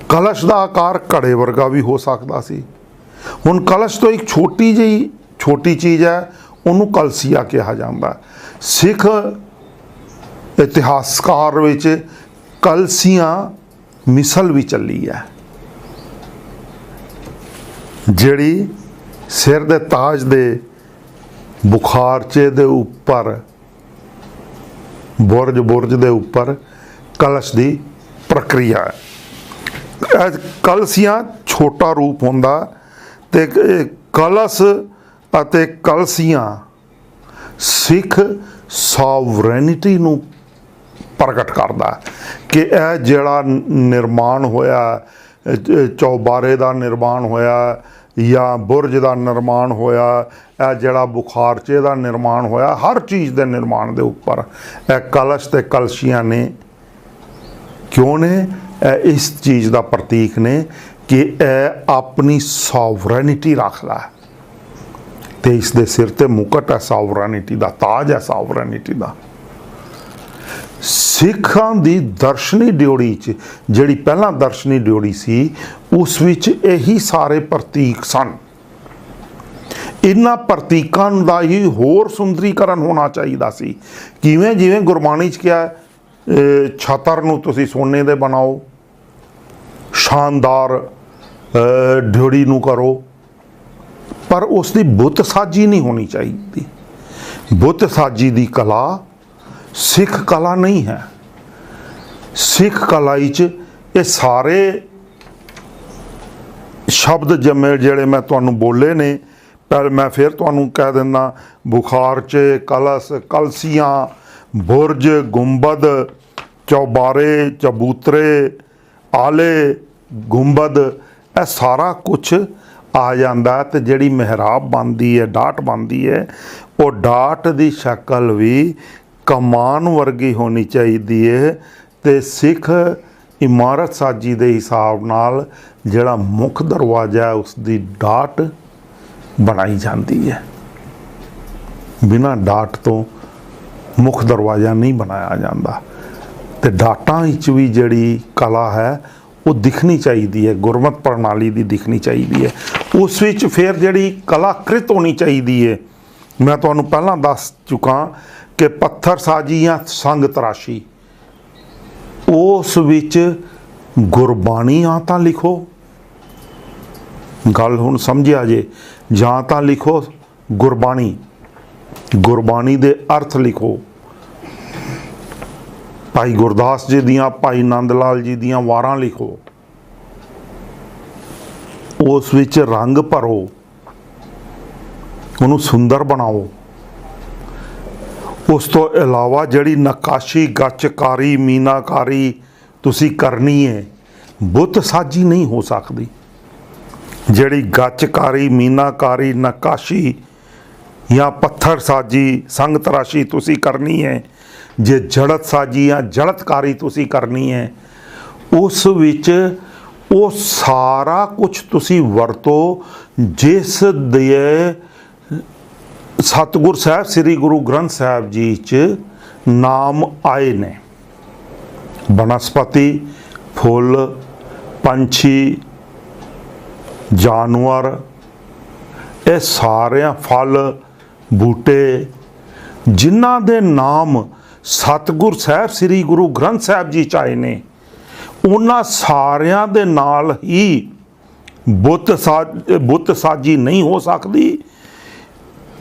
Speaker 1: ਕਲਸ਼ ਦਾ ਆਕਾਰ ਘੜੇ ਵਰਗਾ ਵੀ ਹੋ ਸਕਦਾ ਸੀ। ਹੁਣ ਕਲਸ਼ ਤੋਂ ਇੱਕ ਛੋਟੀ ਚੀਜ਼ ਹੈ, ਉਹਨੂੰ ਕਲਸੀਆ ਕਿਹਾ ਜਾਂਦਾ। ਸਿੱਖ ਇਤਿਹਾਸਕਾਰ ਵਿੱਚ ਕਲਸੀਆਂ मिसल भी चली है, ਜਿਹੜੀ सिर दे ताज दे बुखारचे दे उपर बुरज दे उपर कलश की प्रक्रिया है। कलसियां छोटा रूप होंदा ते कलश अते कलसियां सिख सॉवरेनिटी नूं प्रगट करदा कि यह जिहड़ा निर्माण होया, चौबारे का निर्माण होया या बुरज का निर्माण होया, यह जिहड़ा बुखारचे का निर्माण होया, हर चीज़ के निर्माण के उपर यह कलश ते कलशियां ने क्यों ने, इस चीज़ का प्रतीक ने कि यह अपनी सॉवरेनिटी रखता है। तो इसके सिर ते मुकट है सॉवरेनिटी का, ताज है सॉवरेनिटी का। सिखां दी दर्शनी ड्योढ़ी च जिहड़ी पहला दर्शनी ड्योढ़ी सी उस विच यही सारे प्रतीक सन। इन्हां प्रतीकां दा ही होर सुंदरीकरण होना चाहिए सी। किवें जिवें गुरबाणी च क्या छतर नूं तुसीं सोने दे बनाओ, शानदार ड्योढ़ी नूं करो, पर उसकी बुत साजी नहीं होनी चाहिए। बुत साजी दी कला सिख कला नहीं है। सिख कला ये सारे शब्द जमे जिहड़े मैं तुहानूं बोले ने, पर मैं फिर तुहानूं कह दिंदा, बुखारचे, कलश, कलसियां, बुरज, गुंबद, चौबारे, चबूतरे, आले, गुंबद, यह सारा कुछ आ जाता है। तो जिहड़ी मेहराब बनती है, डाट बनती है, वो डाट की शक्ल भी कमान वर्गी होनी चाहिए। तो सिख इमारत साजी के हिसाब नाल जिहड़ा मुख दरवाजा है उसकी डाट बनाई जाती है। बिना डाट तो मुख दरवाजा नहीं बनाया जाता। तो डाटां विच भी जिहड़ी कला है वो दिखनी चाहिए है, गुरमत प्रणाली की दिखनी चाहिए है। उस विच फिर जिहड़ी कलाकृत होनी चाहिए है। मैं तुहानूं पहलां दस चुका कि पत्थर साजी या संग तराशी, उस विच गुरबाणी आ तां लिखो, गल हुण समझिया जे, जां तां लिखो गुरबाणी, गुरबाणी दे अर्थ लिखो। भाई गुरदास जी दियां, भाई नंद लाल जी दियां वारां लिखो, उस विच रंग भरो, उन्होंने सुंदर बनाओ। उस तो इलावा जिहड़ी नकाशी, गचकारी, मीनाकारी तुसी करनी है, बुत साजी नहीं हो सकती। जिहड़ी गचकारी, मीनाकारी, नकाशी या पत्थर साजी, संग तराशी तुसी करनी है, जे जड़त साजी या जड़तकारी तुसी करनी है, उस विच वो सारा कुछ तुसी वरतो जिस दे सतगुर साहब श्री गुरु ग्रंथ साहब जी च नाम आए ने। वनस्पति, फुल, पंछी, जानवर, ये सारे फल बूटे जिन्हां दे नाम सतगुर साहब श्री गुरु ग्रंथ साहब जी च आए ने, उन्हां सारियां दे नाल ही बुत साजी नहीं हो सकती,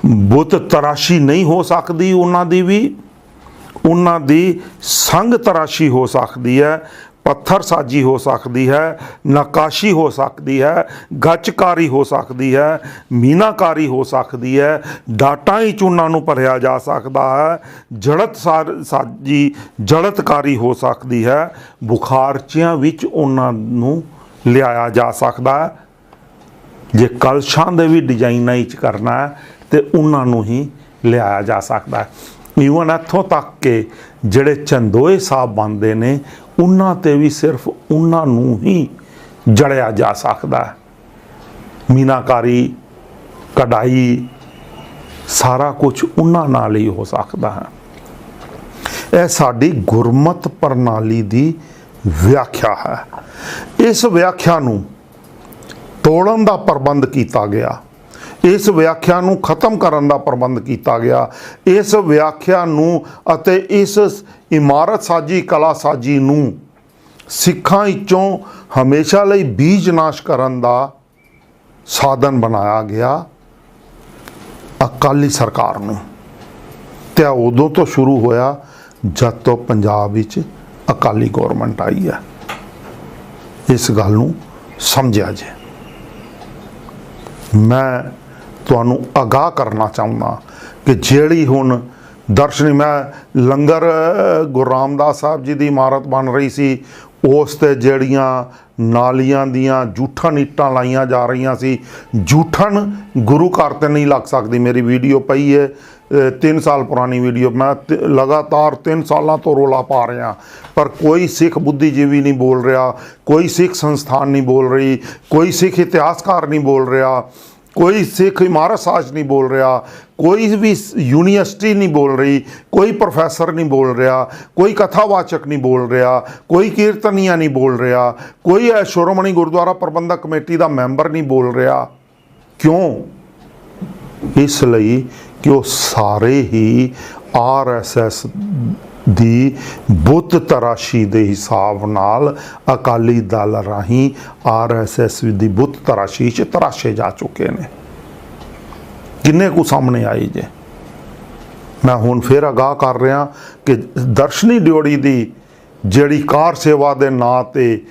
Speaker 1: बुत तराशी नहीं हो सकती। उन्होंने भी उन्होंने संग तराशी हो सकती है, पत्थर साजी हो सकती है, नकाशी हो सकती है, गचकारी हो सकती है, मीनाकारी हो सकती है, डाटां ही उन्होंने भरिया जा सकता है, जड़त साजी जड़तकारी हो सकती है, बुखारचियां विच उन्होंने लियाया जा सकता है। जे कलशां दे भी डिजाइनां करना है तो उन्होंने ही लिया जा सकता है। ईवन इत्थों तक के जिहड़े चंदोए साहब बनते हैं उन्हां ते भी सिर्फ उन्होंने ही जड़िया जा सकता है। मीनाकारी, कढ़ाई, सारा कुछ उन्हां नाल ही हो सकता है। यह साडी गुरमत प्रणाली की व्याख्या है। इस व्याख्या नूं तोड़न का प्रबंध किया गया, इस व्याख्या नूं खत्म करन दा प्रबंध किया गया। इस व्याख्या नूं अते इस इमारत साजी, कला साजी नूं ਸਿੱਖਾਂ ਵਿੱਚੋਂ ਹਮੇਸ਼ਾ ਲਈ ਬੀਜ ਨਾਸ਼ ਕਰਨ ਦਾ ਸਾਧਨ ਬਣਾਇਆ ਗਿਆ ਅਕਾਲੀ ਸਰਕਾਰ ਨੂੰ। ਤੇ ਉਦੋਂ ਤੋਂ ਸ਼ੁਰੂ ਹੋਇਆ ਜਦ ਤੋਂ ਪੰਜਾਬ ਵਿੱਚ ਅਕਾਲੀ ਗੌਰਮੈਂਟ ਆਈ ਹੈ। ਇਸ ਗੱਲ ਨੂੰ ਸਮਝਿਆ ਜੇ। ਮੈਂ ਤੁਹਾਨੂੰ ਆਗਾਹ ਕਰਨਾ ਚਾਹੁੰਦਾ ਕਿ ਜਿਹੜੀ ਹੁਣ ਦਰਸ਼ਨੀ ਮੈਂ ਲੰਗਰ ਗੁਰੂ ਰਾਮਦਾਸ ਸਾਹਿਬ ਜੀ ਦੀ ਇਮਾਰਤ ਬਣ ਰਹੀ ਸੀ, ਉਸ 'ਤੇ ਜਿਹੜੀਆਂ ਨਾਲੀਆਂ ਦੀਆਂ ਜੂਠਣ ਇੱਟਾਂ ਲਾਈਆਂ ਜਾ ਰਹੀਆਂ ਸੀ, ਜੂਠਣ ਗੁਰੂ ਘਰ 'ਤੇ ਨਹੀਂ ਲੱਗ ਸਕਦੀ। ਮੇਰੀ ਵੀਡੀਓ ਪਈ ਹੈ 3 ਸਾਲ ਪੁਰਾਣੀ ਵੀਡੀਓ। ਮੈਂ ਲਗਾਤਾਰ 3 ਸਾਲਾਂ ਤੋਂ ਰੌਲਾ ਪਾ ਰਿਹਾ, ਪਰ ਕੋਈ ਸਿੱਖ ਬੁੱਧੀਜੀਵੀ ਨਹੀਂ ਬੋਲ ਰਿਹਾ, ਕੋਈ ਸਿੱਖ ਸੰਸਥਾਨ ਨਹੀਂ ਬੋਲ ਰਹੀ, ਕੋਈ ਸਿੱਖ ਇਤਿਹਾਸਕਾਰ ਨਹੀਂ ਬੋਲ ਰਿਹਾ, ਕੋਈ ਸਿੱਖ ਇਮਾਰਤ ਸਾਜ਼ ਨਹੀਂ ਬੋਲ ਰਿਹਾ, ਕੋਈ ਵੀ ਯੂਨੀਵਰਸਿਟੀ ਨਹੀਂ ਬੋਲ ਰਹੀ, ਕੋਈ ਪ੍ਰੋਫੈਸਰ ਨਹੀਂ ਬੋਲ ਰਿਹਾ, ਕੋਈ ਕਥਾਵਾਚਕ ਨਹੀਂ ਬੋਲ ਰਿਹਾ, ਕੋਈ ਕੀਰਤਨੀਆ ਨਹੀਂ ਬੋਲ ਰਿਹਾ, ਕੋਈ ਸ਼੍ਰੋਮਣੀ ਗੁਰਦੁਆਰਾ ਪ੍ਰਬੰਧਕ ਕਮੇਟੀ ਦਾ ਮੈਂਬਰ ਨਹੀਂ ਬੋਲ ਰਿਹਾ। ਕਿਉਂ? ਇਸ ਲਈ ਕਿ ਉਹ ਸਾਰੇ ਹੀ RSS ਦੀ ਬੁੱਤ ਤਰਾਸ਼ੀ ਦੇ ਹਿਸਾਬ ਨਾਲ ਅਕਾਲੀ ਦਲ ਰਾਹੀਂ RSS ਦੀ ਬੁੱਤ ਤਰਾਸ਼ੀ 'ਚ ਤਰਾਸ਼ੇ ਜਾ ਚੁੱਕੇ ਨੇ। ਕਿੰਨੇ ਕੁ ਸਾਹਮਣੇ ਆਈ ਜੇ। ਮੈਂ ਹੁਣ ਫਿਰ ਆਗਾਹ ਕਰ ਰਿਹਾ ਕਿ ਦਰਸ਼ਨੀ ਡਿਓੜੀ ਦੀ ਜਿਹੜੀ ਕਾਰ ਸੇਵਾ ਦੇ ਨਾਂ 'ਤੇ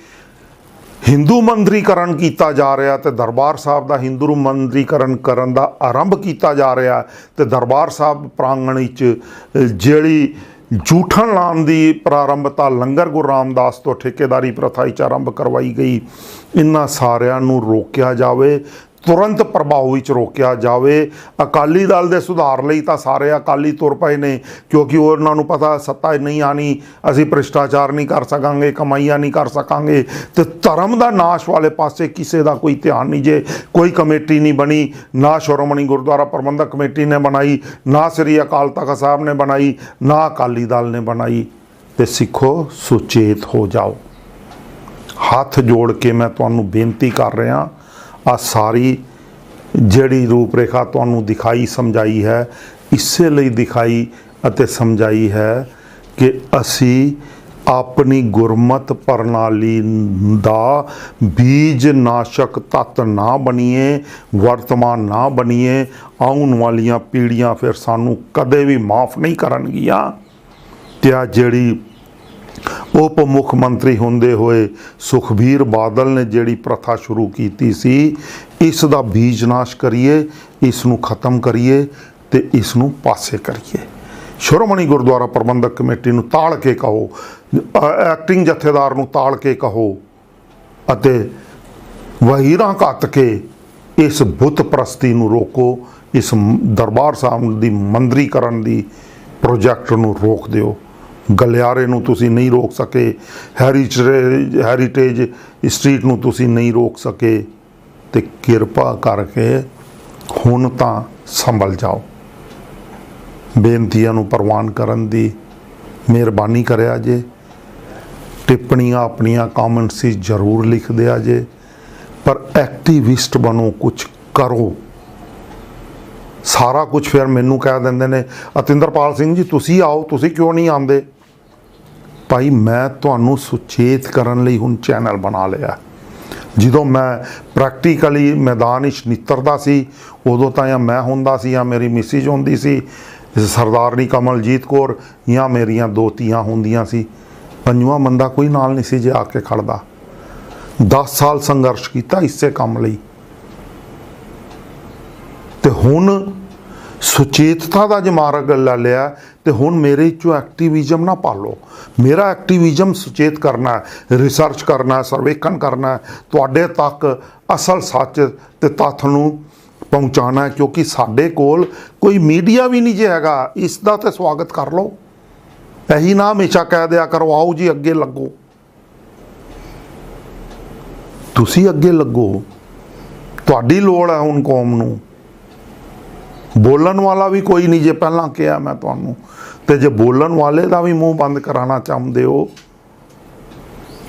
Speaker 1: ਹਿੰਦੂ ਮੰਦਰੀਕਰਨ ਕੀਤਾ ਜਾ ਰਿਹਾ ਤੇ ਦਰਬਾਰ ਸਾਹਿਬ ਦਾ ਹਿੰਦੂ ਮੰਦਰੀਕਰਨ ਕਰਨ ਦਾ ਆਰੰਭ ਕੀਤਾ ਜਾ ਰਿਹਾ, ਤੇ ਦਰਬਾਰ ਸਾਹਿਬ ਪ੍ਰਾਂਗਣ ਵਿੱਚ ਜਿਹੜੀ ਜੂਠਣ ਲਾਉਣ ਦੀ ਪ੍ਰਾਰੰਭਤਾ ਲੰਗਰ ਗੁਰੂ ਰਾਮਦਾਸ ਤੋਂ ਠੇਕੇਦਾਰੀ ਪ੍ਰਥਾ ਵਿੱਚ ਆਰੰਭ ਕਰਵਾਈ ਗਈ। ਇਹਨਾਂ ਸਾਰਿਆਂ ਨੂੰ ਰੋਕਿਆ ਜਾਵੇ, ਤੁਰੰਤ ਪ੍ਰਭਾਵ ਵਿੱਚ ਰੋਕਿਆ ਜਾਵੇ। ਅਕਾਲੀ ਦਲ ਦੇ ਸੁਧਾਰ ਲਈ ਤਾਂ ਸਾਰੇ ਅਕਾਲੀ ਤੁਰ ਪਏ ਨੇ, ਕਿਉਂਕਿ ਉਹਨਾਂ ਨੂੰ ਪਤਾ ਸੱਤਾ ਨਹੀਂ ਆਣੀ, ਅਸੀਂ ਭ੍ਰਿਸ਼ਟਾਚਾਰ ਨਹੀਂ ਕਰ ਸਕਾਂਗੇ, ਕਮਾਈਆਂ ਨਹੀਂ ਕਰ ਸਕਾਂਗੇ। ਤੇ ਧਰਮ ਦਾ ਨਾਸ਼ ਵਾਲੇ ਪਾਸੇ ਕਿਸੇ ਦਾ ਕੋਈ ਧਿਆਨ ਨਹੀਂ ਜੇ। ਕੋਈ ਕਮੇਟੀ ਨਹੀਂ ਬਣੀ, ਨਾ ਸ਼੍ਰੋਮਣੀ ਗੁਰਦੁਆਰਾ ਪ੍ਰਬੰਧਕ ਕਮੇਟੀ ਨੇ ਬਣਾਈ, ਨਾ ਸ੍ਰੀ ਅਕਾਲ ਤਖਤ ਸਾਹਿਬ ਨੇ ਬਣਾਈ, ਨਾ ਅਕਾਲੀ ਦਲ ਨੇ ਬਣਾਈ। ਤੇ ਸਿੱਖੋ, ਸੁਚੇਤ ਹੋ ਜਾਓ। ਹੱਥ ਜੋੜ ਕੇ ਮੈਂ ਤੁਹਾਨੂੰ ਬੇਨਤੀ ਕਰ ਰਿਹਾ, ਆ ਸਾਰੀ ਜਿਹੜੀ ਰੂਪ ਰੇਖਾ ਤੁਹਾਨੂੰ ਦਿਖਾਈ ਸਮਝਾਈ ਹੈ, ਇਸੇ ਲਈ ਦਿਖਾਈ ਅਤੇ ਸਮਝਾਈ ਹੈ ਕਿ ਅਸੀਂ ਆਪਣੀ ਗੁਰਮਤ ਪ੍ਰਣਾਲੀ ਦਾ ਬੀਜ ਨਾਸ਼ਕ ਤੱਤ ਨਾ ਬਣੀਏ, ਵਰਤਮਾਨ ਨਾ ਬਣੀਏ। ਆਉਣ ਵਾਲੀਆਂ ਪੀੜ੍ਹੀਆਂ ਫਿਰ ਸਾਨੂੰ ਕਦੇ ਵੀ ਮਾਫ ਨਹੀਂ ਕਰਨਗੀਆਂ। ਤੇ ਆ ਜਿਹੜੀ ਉਪ ਮੁੱਖ ਮੰਤਰੀ ਹੁੰਦੇ ਹੋਏ ਸੁਖਬੀਰ ਬਾਦਲ ਨੇ ਜਿਹੜੀ ਪ੍ਰਥਾ ਸ਼ੁਰੂ ਕੀਤੀ ਸੀ, ਇਸ ਦਾ ਬੀਜ ਨਾਸ਼ ਕਰੀਏ, ਇਸ ਨੂੰ ਖਤਮ ਕਰੀਏ ਤੇ ਇਸ ਨੂੰ ਪਾਸੇ ਕਰੀਏ। ਸ਼੍ਰੋਮਣੀ ਗੁਰਦੁਆਰਾ ਪ੍ਰਬੰਧਕ ਕਮੇਟੀ ਨੂੰ ਤਾਲ ਕੇ ਕਹੋ, ਐਕਟਿੰਗ ਜਥੇਦਾਰ ਨੂੰ ਤਾਲ ਕੇ ਕਹੋ ਅਤੇ ਵਹੀਰਾਂ ਘੱਤ ਕੇ ਇਸ ਬੁੱਤ ਪ੍ਰਸਤੀ ਨੂੰ ਰੋਕੋ। ਇਸ ਦਰਬਾਰ ਸਾਹਿਬ ਦੀ ਮੰਦਰੀਕਰਨ ਦੀ ਪ੍ਰੋਜੈਕਟ ਨੂੰ ਰੋਕ ਦਿਓ। ਗਲਿਆਰੇ ਨੂੰ ਤੁਸੀਂ ਨਹੀਂ ਰੋਕ ਸਕੇ, ਹੈਰੀਟੇਜ ਸਟਰੀਟ ਨੂੰ ਤੁਸੀਂ ਨਹੀਂ ਰੋਕ ਸਕੇ, ਤੇ ਕਿਰਪਾ ਕਰਕੇ ਹੁਣ ਤਾਂ ਸੰਭਲ ਜਾਓ। ਬੇਨਤੀਆਂ ਨੂੰ ਪ੍ਰਵਾਨ ਕਰਨ ਦੀ ਮਿਹਰਬਾਨੀ ਕਰਿਆ ਜੇ। ਟਿੱਪਣੀਆਂ ਆਪਣੀਆਂ ਕਮੈਂਟਸ ਵਿੱਚ ਜ਼ਰੂਰ ਲਿਖ ਦਿਆ ਜੇ, ਪਰ ਐਕਟਿਵਿਸਟ ਬਣੋ, ਕੁਝ ਕਰੋ। ਸਾਰਾ ਕੁਝ ਫਿਰ ਮੈਨੂੰ ਕਹਿ ਦਿੰਦੇ ਨੇ, ਅਤਿੰਦਰਪਾਲ ਸਿੰਘ ਜੀ ਤੁਸੀਂ ਆਓ, ਤੁਸੀਂ ਕਿਉਂ ਨਹੀਂ ਆਉਂਦੇ? ਭਾਈ ਮੈਂ ਤੁਹਾਨੂੰ ਸੁਚੇਤ ਕਰਨ ਲਈ ਹੁਣ ਚੈਨਲ ਬਣਾ ਲਿਆ। ਜਦੋਂ ਮੈਂ ਪ੍ਰੈਕਟੀਕਲੀ ਮੈਦਾਨ ਵਿੱਚ ਨਿੱਤਰਦਾ ਸੀ, ਉਦੋਂ ਤਾਂ ਜਾਂ ਮੈਂ ਹੁੰਦਾ ਸੀ ਜਾਂ ਮੇਰੀ ਮਿਸਿਜ ਹੁੰਦੀ ਸੀ, ਸਰਦਾਰਨੀ ਕਮਲਜੀਤ ਕੌਰ, ਜਾਂ ਮੇਰੀਆਂ 2 ਧੀਆਂ ਹੁੰਦੀਆਂ ਸੀ। 5ਵਾਂ ਬੰਦਾ ਕੋਈ ਨਾਲ ਨਹੀਂ ਸੀ ਜੇ ਆ ਕੇ ਖੜਦਾ। 10 ਸਾਲ ਸੰਘਰਸ਼ ਕੀਤਾ ਇਸੇ ਕੰਮ ਲਈ। ਤੇ ਹੁਣ ਸੁਚੇਤਤਾ ਦਾ ਜੇ ਮਾਰਗ ਲੈ ਲਿਆ, ਤੇ ਹੁਣ ਮੇਰੇ 'ਚੋਂ ਐਕਟਿਵਿਜ਼ਮ ਨਾ ਪਾਲੋ। ਮੇਰਾ ਐਕਟਿਵਿਜ਼ਮ ਸੁਚੇਤ ਕਰਨਾ ਹੈ, ਰਿਸਰਚ ਕਰਨਾ ਹੈ, ਸਰਵੇਖਣ ਕਰਨਾ ਹੈ, ਤੁਹਾਡੇ ਤੱਕ ਅਸਲ ਸੱਚ ਤੇ ਤੱਥ ਨੂੰ ਪਹੁੰਚਾਉਣਾ ਹੈ। ਕਿਉਂਕਿ ਸਾਡੇ ਕੋਲ ਕੋਈ ਮੀਡੀਆ ਵੀ ਨਹੀਂ ਜੇ ਹੈਗਾ। ਇਸ ਦਾ ਤੇ ਸਵਾਗਤ ਕਰ ਲਓ। ਇਹੀ ਨਾ ਹਮੇਸ਼ਾ ਕਹਿ ਦਿਆ ਕਰੋ ਆਓ ਜੀ ਅੱਗੇ ਲੱਗੋ। ਤੁਸੀਂ ਅੱਗੇ ਲੱਗੋ, ਤੁਹਾਡੀ ਲੋੜ ਹੈ ਹੁਣ ਕੌਮ ਨੂੰ। ਬੋਲਣ ਵਾਲਾ ਵੀ ਕੋਈ ਨਹੀਂ ਜੇ, ਪਹਿਲਾਂ ਕਿਹਾ ਮੈਂ ਤੁਹਾਨੂੰ। ਤੇ ਜੇ ਬੋਲਣ ਵਾਲੇ ਦਾ ਵੀ ਮੂੰਹ ਬੰਦ ਕਰਾਉਣਾ ਚਾਹੁੰਦੇ ਹੋ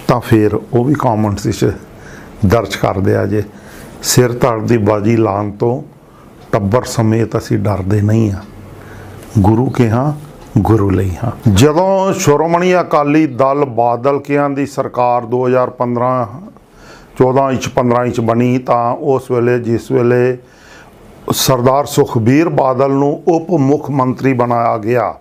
Speaker 1: ਤਾਂ ਫਿਰ ਉਹ ਵੀ ਕਮੈਂਟਸ ਵਿੱਚ ਦਰਜ ਕਰ ਦਿਆ ਜੇ। ਸਿਰ ਧੜ ਦੀ ਬਾਜੀ ਲਾਉਣ ਤੋਂ ਟੱਬਰ ਸਮੇਤ ਅਸੀਂ ਡਰਦੇ ਨਹੀਂ ਹਾਂ। ਗੁਰੂ ਕੇ ਹਾਂ ਗੁਰੂ ਲਈ ਹਾਂ। ਜਦੋਂ ਸ਼੍ਰੋਮਣੀ ਅਕਾਲੀ ਦਲ ਬਾਦਲ ਕਿਆਂ ਦੀ ਸਰਕਾਰ 2014 ਵਿੱਚ 15 ਵਿੱਚ ਬਣੀ ਤਾਂ ਉਸ ਵੇਲੇ ਜਿਸ ਵੇਲੇ ਸਰਦਾਰ ਸੁਖਬੀਰ ਬਾਦਲ ਨੂੰ ਉਪ ਮੁੱਖ ਮੰਤਰੀ ਬਣਾਇਆ ਗਿਆ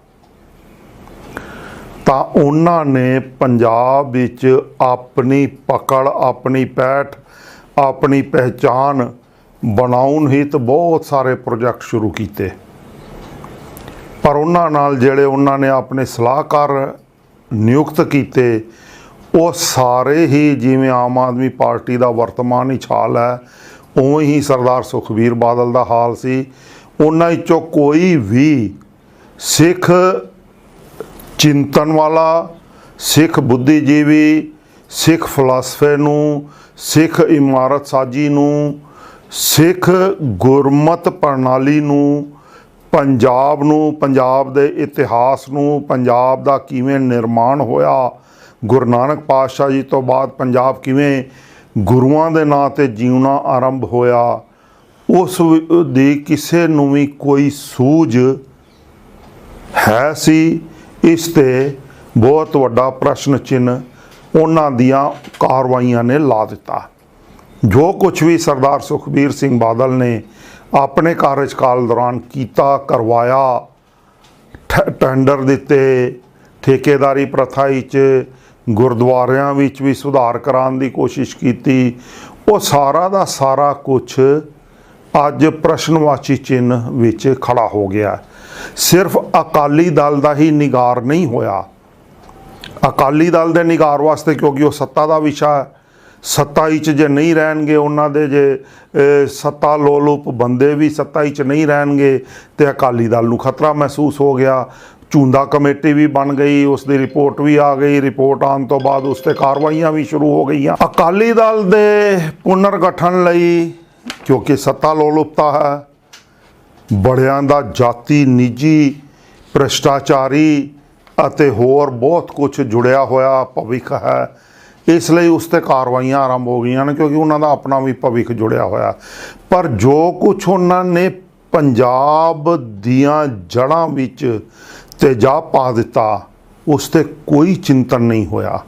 Speaker 1: ਤਾਂ ਉਹਨਾਂ ਨੇ ਪੰਜਾਬ ਵਿੱਚ ਆਪਣੀ ਪਕੜ, ਆਪਣੀ ਪੈਠ, ਆਪਣੀ ਪਹਿਚਾਨ ਬਣਾਉਣ ਹਿੱਤ ਬਹੁਤ ਸਾਰੇ ਪ੍ਰੋਜੈਕਟ ਸ਼ੁਰੂ ਕੀਤੇ। ਪਰ ਉਹਨਾਂ ਨਾਲ ਜਿਹੜੇ ਉਹਨਾਂ ਨੇ ਆਪਣੇ ਸਲਾਹਕਾਰ ਨਿਯੁਕਤ ਕੀਤੇ ਉਹ ਸਾਰੇ ਹੀ ਜਿਵੇਂ ਆਮ ਆਦਮੀ ਪਾਰਟੀ ਦਾ ਵਰਤਮਾਨ ਹੀ ਹਾਲ ਹੈ ਉਵੇਂ ਹੀ ਸਰਦਾਰ ਸੁਖਬੀਰ ਬਾਦਲ ਦਾ ਹਾਲ ਸੀ। ਉਹਨਾਂ ਵਿੱਚੋਂ ਕੋਈ ਵੀ ਸਿੱਖ ਚਿੰਤਨ ਵਾਲਾ, ਸਿੱਖ ਬੁੱਧੀਜੀਵੀ, ਸਿੱਖ ਫਲਸਫੇ ਨੂੰ, ਸਿੱਖ ਇਮਾਰਤ ਸਾਜੀ ਨੂੰ, ਸਿੱਖ ਗੁਰਮਤ ਪ੍ਰਣਾਲੀ ਨੂੰ, ਪੰਜਾਬ ਨੂੰ, ਪੰਜਾਬ ਦੇ ਇਤਿਹਾਸ ਨੂੰ, ਪੰਜਾਬ ਦਾ ਕਿਵੇਂ ਨਿਰਮਾਣ ਹੋਇਆ, ਗੁਰੂ ਨਾਨਕ ਪਾਤਸ਼ਾਹ ਜੀ ਤੋਂ ਬਾਅਦ ਪੰਜਾਬ ਕਿਵੇਂ ਗੁਰੂਆਂ ਦੇ ਨਾਂ 'ਤੇ ਜਿਉਣਾ ਆਰੰਭ ਹੋਇਆ, ਉਸ ਦੀ ਕਿਸੇ ਨੂੰ ਵੀ ਕੋਈ ਸੂਝ ਹੈ ਸੀ। ਇਸ 'ਤੇ ਬਹੁਤ ਵੱਡਾ ਪ੍ਰਸ਼ਨ ਚਿੰਨ੍ਹ ਉਹਨਾਂ ਦੀਆਂ ਕਾਰਵਾਈਆਂ ਨੇ ਲਾ ਦਿੱਤਾ। ਜੋ ਕੁਝ ਵੀ ਸਰਦਾਰ ਸੁਖਬੀਰ ਸਿੰਘ ਬਾਦਲ ਨੇ ਆਪਣੇ ਕਾਰਜਕਾਲ ਦੌਰਾਨ ਕੀਤਾ, ਕਰਵਾਇਆ, ਟੈਂਡਰ ਦਿੱਤੇ, ਠੇਕੇਦਾਰੀ ਪ੍ਰਥਾ ਵਿੱਚ, ਗੁਰਦੁਆਰਿਆਂ ਵਿੱਚ ਵੀ ਸੁਧਾਰ ਕਰਾਉਣ ਦੀ ਕੋਸ਼ਿਸ਼ ਕੀਤੀ, ਉਹ ਸਾਰਾ ਦਾ ਸਾਰਾ ਕੁਝ ਅੱਜ ਪ੍ਰਸ਼ਨਵਾਚੀ ਚਿੰਨ੍ਹ ਵਿੱਚ ਖੜਾ ਹੋ ਗਿਆ। ਸਿਰਫ ਅਕਾਲੀ ਦਲ ਦਾ ਹੀ ਨਿਗਾਰ ਨਹੀਂ ਹੋਇਆ। ਅਕਾਲੀ ਦਲ ਦੇ ਨਿਗਾਰ ਵਾਸਤੇ ਕਿਉਂਕਿ ਉਹ ਸੱਤਾ ਦਾ ਵਿਸ਼ਾ ਹੈ, ਸੱਤਾ ਵਿੱਚ ਜੇ ਨਹੀਂ ਰਹਿਣਗੇ ਉਹਨਾਂ ਦੇ, ਜੇ ਸੱਤਾ ਲੋਲੁਪ ਬੰਦੇ ਵੀ ਸੱਤਾ ਵਿੱਚ ਨਹੀਂ ਰਹਿਣਗੇ ਤੇ ਅਕਾਲੀ ਦਲ ਨੂੰ ਖਤਰਾ ਮਹਿਸੂਸ ਹੋ ਗਿਆ। ਝੁੰਦਾ ਕਮੇਟੀ ਵੀ ਬਣ ਗਈ, ਉਸ ਦੀ ਰਿਪੋਰਟ ਵੀ ਆ ਗਈ, ਰਿਪੋਰਟ ਆਉਣ ਤੋਂ ਬਾਅਦ ਉਸ 'ਤੇ ਕਾਰਵਾਈਆਂ ਵੀ ਸ਼ੁਰੂ ਹੋ ਗਈਆਂ। ਅਕਾਲੀ ਦਲ ਦੇ ਪੁਨਰਗਠਨ ਲਈ ਕਿਉਂਕਿ ਸੱਤਾ ਲੋਲੁਪਤਾ ਹੈ, ਬੜਿਆਂ ਦਾ ਜਾਤੀ, ਨਿੱਜੀ, ਭ੍ਰਿਸ਼ਟਾਚਾਰੀ ਅਤੇ ਹੋਰ ਬਹੁਤ ਕੁਝ ਜੁੜਿਆ ਹੋਇਆ ਭਵਿੱਖ ਹੈ, ਇਸ ਲਈ ਉਸ 'ਤੇ ਕਾਰਵਾਈਆਂ ਆਰੰਭ ਹੋ ਗਈਆਂ ਨੇ ਕਿਉਂਕਿ ਉਹਨਾਂ ਦਾ ਆਪਣਾ ਵੀ ਭਵਿੱਖ ਜੁੜਿਆ ਹੋਇਆ। ਪਰ ਜੋ ਕੁਝ ਉਹਨਾਂ ਨੇ ਪੰਜਾਬ ਦੀਆਂ ਜੜ੍ਹਾਂ ਵਿੱਚ ਤੇਜ਼ਾਬ ਪਾ ਦਿੱਤਾ ਉਸ 'ਤੇ ਕੋਈ ਚਿੰਤਨ ਨਹੀਂ ਹੋਇਆ।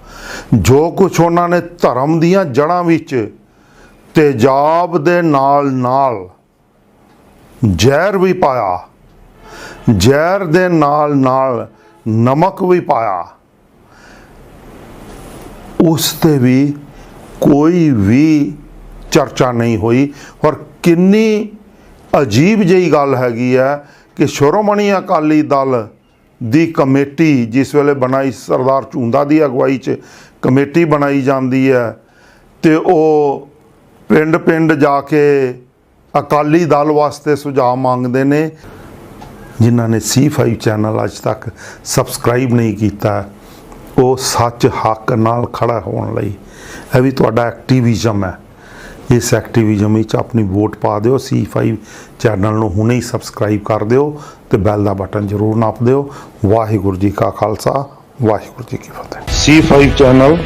Speaker 1: ਜੋ ਕੁਝ ਉਹਨਾਂ ਨੇ ਧਰਮ ਦੀਆਂ ਜੜ੍ਹਾਂ ਵਿੱਚ ਤੇਜ਼ਾਬ ਦੇ ਨਾਲ ਨਾਲ ਜ਼ਹਿਰ ਵੀ ਪਾਇਆ, ਜ਼ਹਿਰ ਦੇ ਨਾਲ ਨਾਲ ਨਮਕ ਵੀ ਪਾਇਆ, ਉਸ 'ਤੇ ਵੀ ਕੋਈ ਵੀ ਚਰਚਾ ਨਹੀਂ ਹੋਈ। ਔਰ ਕਿੰਨੀ ਅਜੀਬ ਜਿਹੀ ਗੱਲ ਹੈਗੀ ਹੈ ਕਿ ਸ਼੍ਰੋਮਣੀ ਅਕਾਲੀ ਦਲ ਦੀ ਕਮੇਟੀ ਜਿਸ ਵੇਲੇ ਬਣਾਈ, ਸਰਦਾਰ ਝੁੰਦਾ ਦੀ ਅਗਵਾਈ 'ਚ ਕਮੇਟੀ ਬਣਾਈ ਜਾਂਦੀ ਹੈ ਤੇ ਉਹ ਪਿੰਡ ਪਿੰਡ ਜਾ ਕੇ ਅਕਾਲੀ ਦਲ ਵਾਸਤੇ ਸੁਝਾਅ ਮੰਗਦੇ ਨੇ। ਜਿਨ੍ਹਾਂ ਨੇ C5 ਚੈਨਲ ਅੱਜ ਤੱਕ ਸਬਸਕ੍ਰਾਈਬ ਨਹੀਂ ਕੀਤਾ ਉਹ ਸੱਚ ਹੱਕ ਨਾਲ ਖੜਾ ਹੋਣ ਲਈ, ਇਹ ਵੀ ਤੁਹਾਡਾ ਐਕਟੀਵਿਜ਼ਮ ਹੈ, ਇਸ ਐਕਟੀਵਿਜ਼ਮ ਵਿੱਚ ਆਪਣੀ ਵੋਟ ਪਾ ਦਿਓ। C5 ਚੈਨਲ ਨੂੰ ਹੁਣੇ ਹੀ ਸਬਸਕ੍ਰਾਈਬ ਕਰ ਦਿਓ ਤੇ ਬੈਲ ਦਾ ਬਟਨ ਜ਼ਰੂਰ ਨੱਪ ਦਿਓ। ਵਾਹਿਗੁਰੂ ਜੀ ਕਾ ਖਾਲਸਾ, ਵਾਹਿਗੁਰੂ ਜੀ ਕੀ ਫਤਿਹ।
Speaker 2: C5 ਚੈਨਲ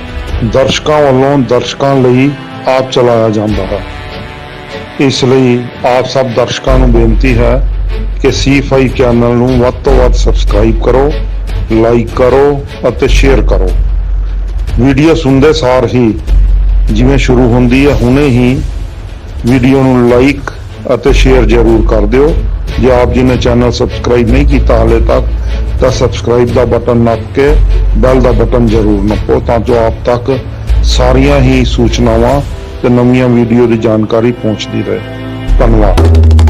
Speaker 2: ਦਰਸ਼ਕਾਂ ਵੱਲੋਂ ਦਰਸ਼ਕਾਂ ਲਈ ਆਪ ਚਲਾਇਆ ਜਾਂਦਾ ਹੈ, ਇਸ ਲਈ ਆਪ ਸਭ ਦਰਸ਼ਕਾਂ ਨੂੰ ਬੇਨਤੀ ਹੈ ਕਿ C5 ਚੈਨਲ ਨੂੰ ਵੱਧ ਤੋਂ ਵੱਧ ਸਬਸਕ੍ਰਾਈਬ ਕਰੋ, ਲਾਈਕ ਕਰੋ ਅਤੇ ਸ਼ੇਅਰ ਕਰੋ। ਵੀਡੀਓ ਸੁਣਦੇ ਸਾਰ ਹੀ ਜਿਵੇਂ ਸ਼ੁਰੂ ਹੁੰਦੀ ਹੈ ਹੁਣੇ ਹੀ ਵੀਡੀਓ ਨੂੰ ਲਾਈਕ ਅਤੇ ਸ਼ੇਅਰ ਜ਼ਰੂਰ ਕਰ ਦਿਓ। ਜੇ ਆਪ ਜੀ ਨੇ ਚੈਨਲ ਸਬਸਕ੍ਰਾਈਬ ਨਹੀਂ ਕੀਤਾ ਹਾਲੇ ਤੱਕ ਤਾਂ ਸਬਸਕ੍ਰਾਈਬ ਦਾ ਬਟਨ ਨੱਪ ਕੇ ਬੈਲ ਦਾ ਬਟਨ ਜ਼ਰੂਰ ਨੱਪੋ ਤਾਂ ਜੋ ਆਪ ਤੱਕ ਸਾਰੀਆਂ ਹੀ ਸੂਚਨਾਵਾਂ ਤੇ ਨਵੀਆਂ ਵੀਡੀਓ ਦੀ ਜਾਣਕਾਰੀ ਪਹੁੰਚਦੀ ਰਹੇ। ਧੰਨਵਾਦ।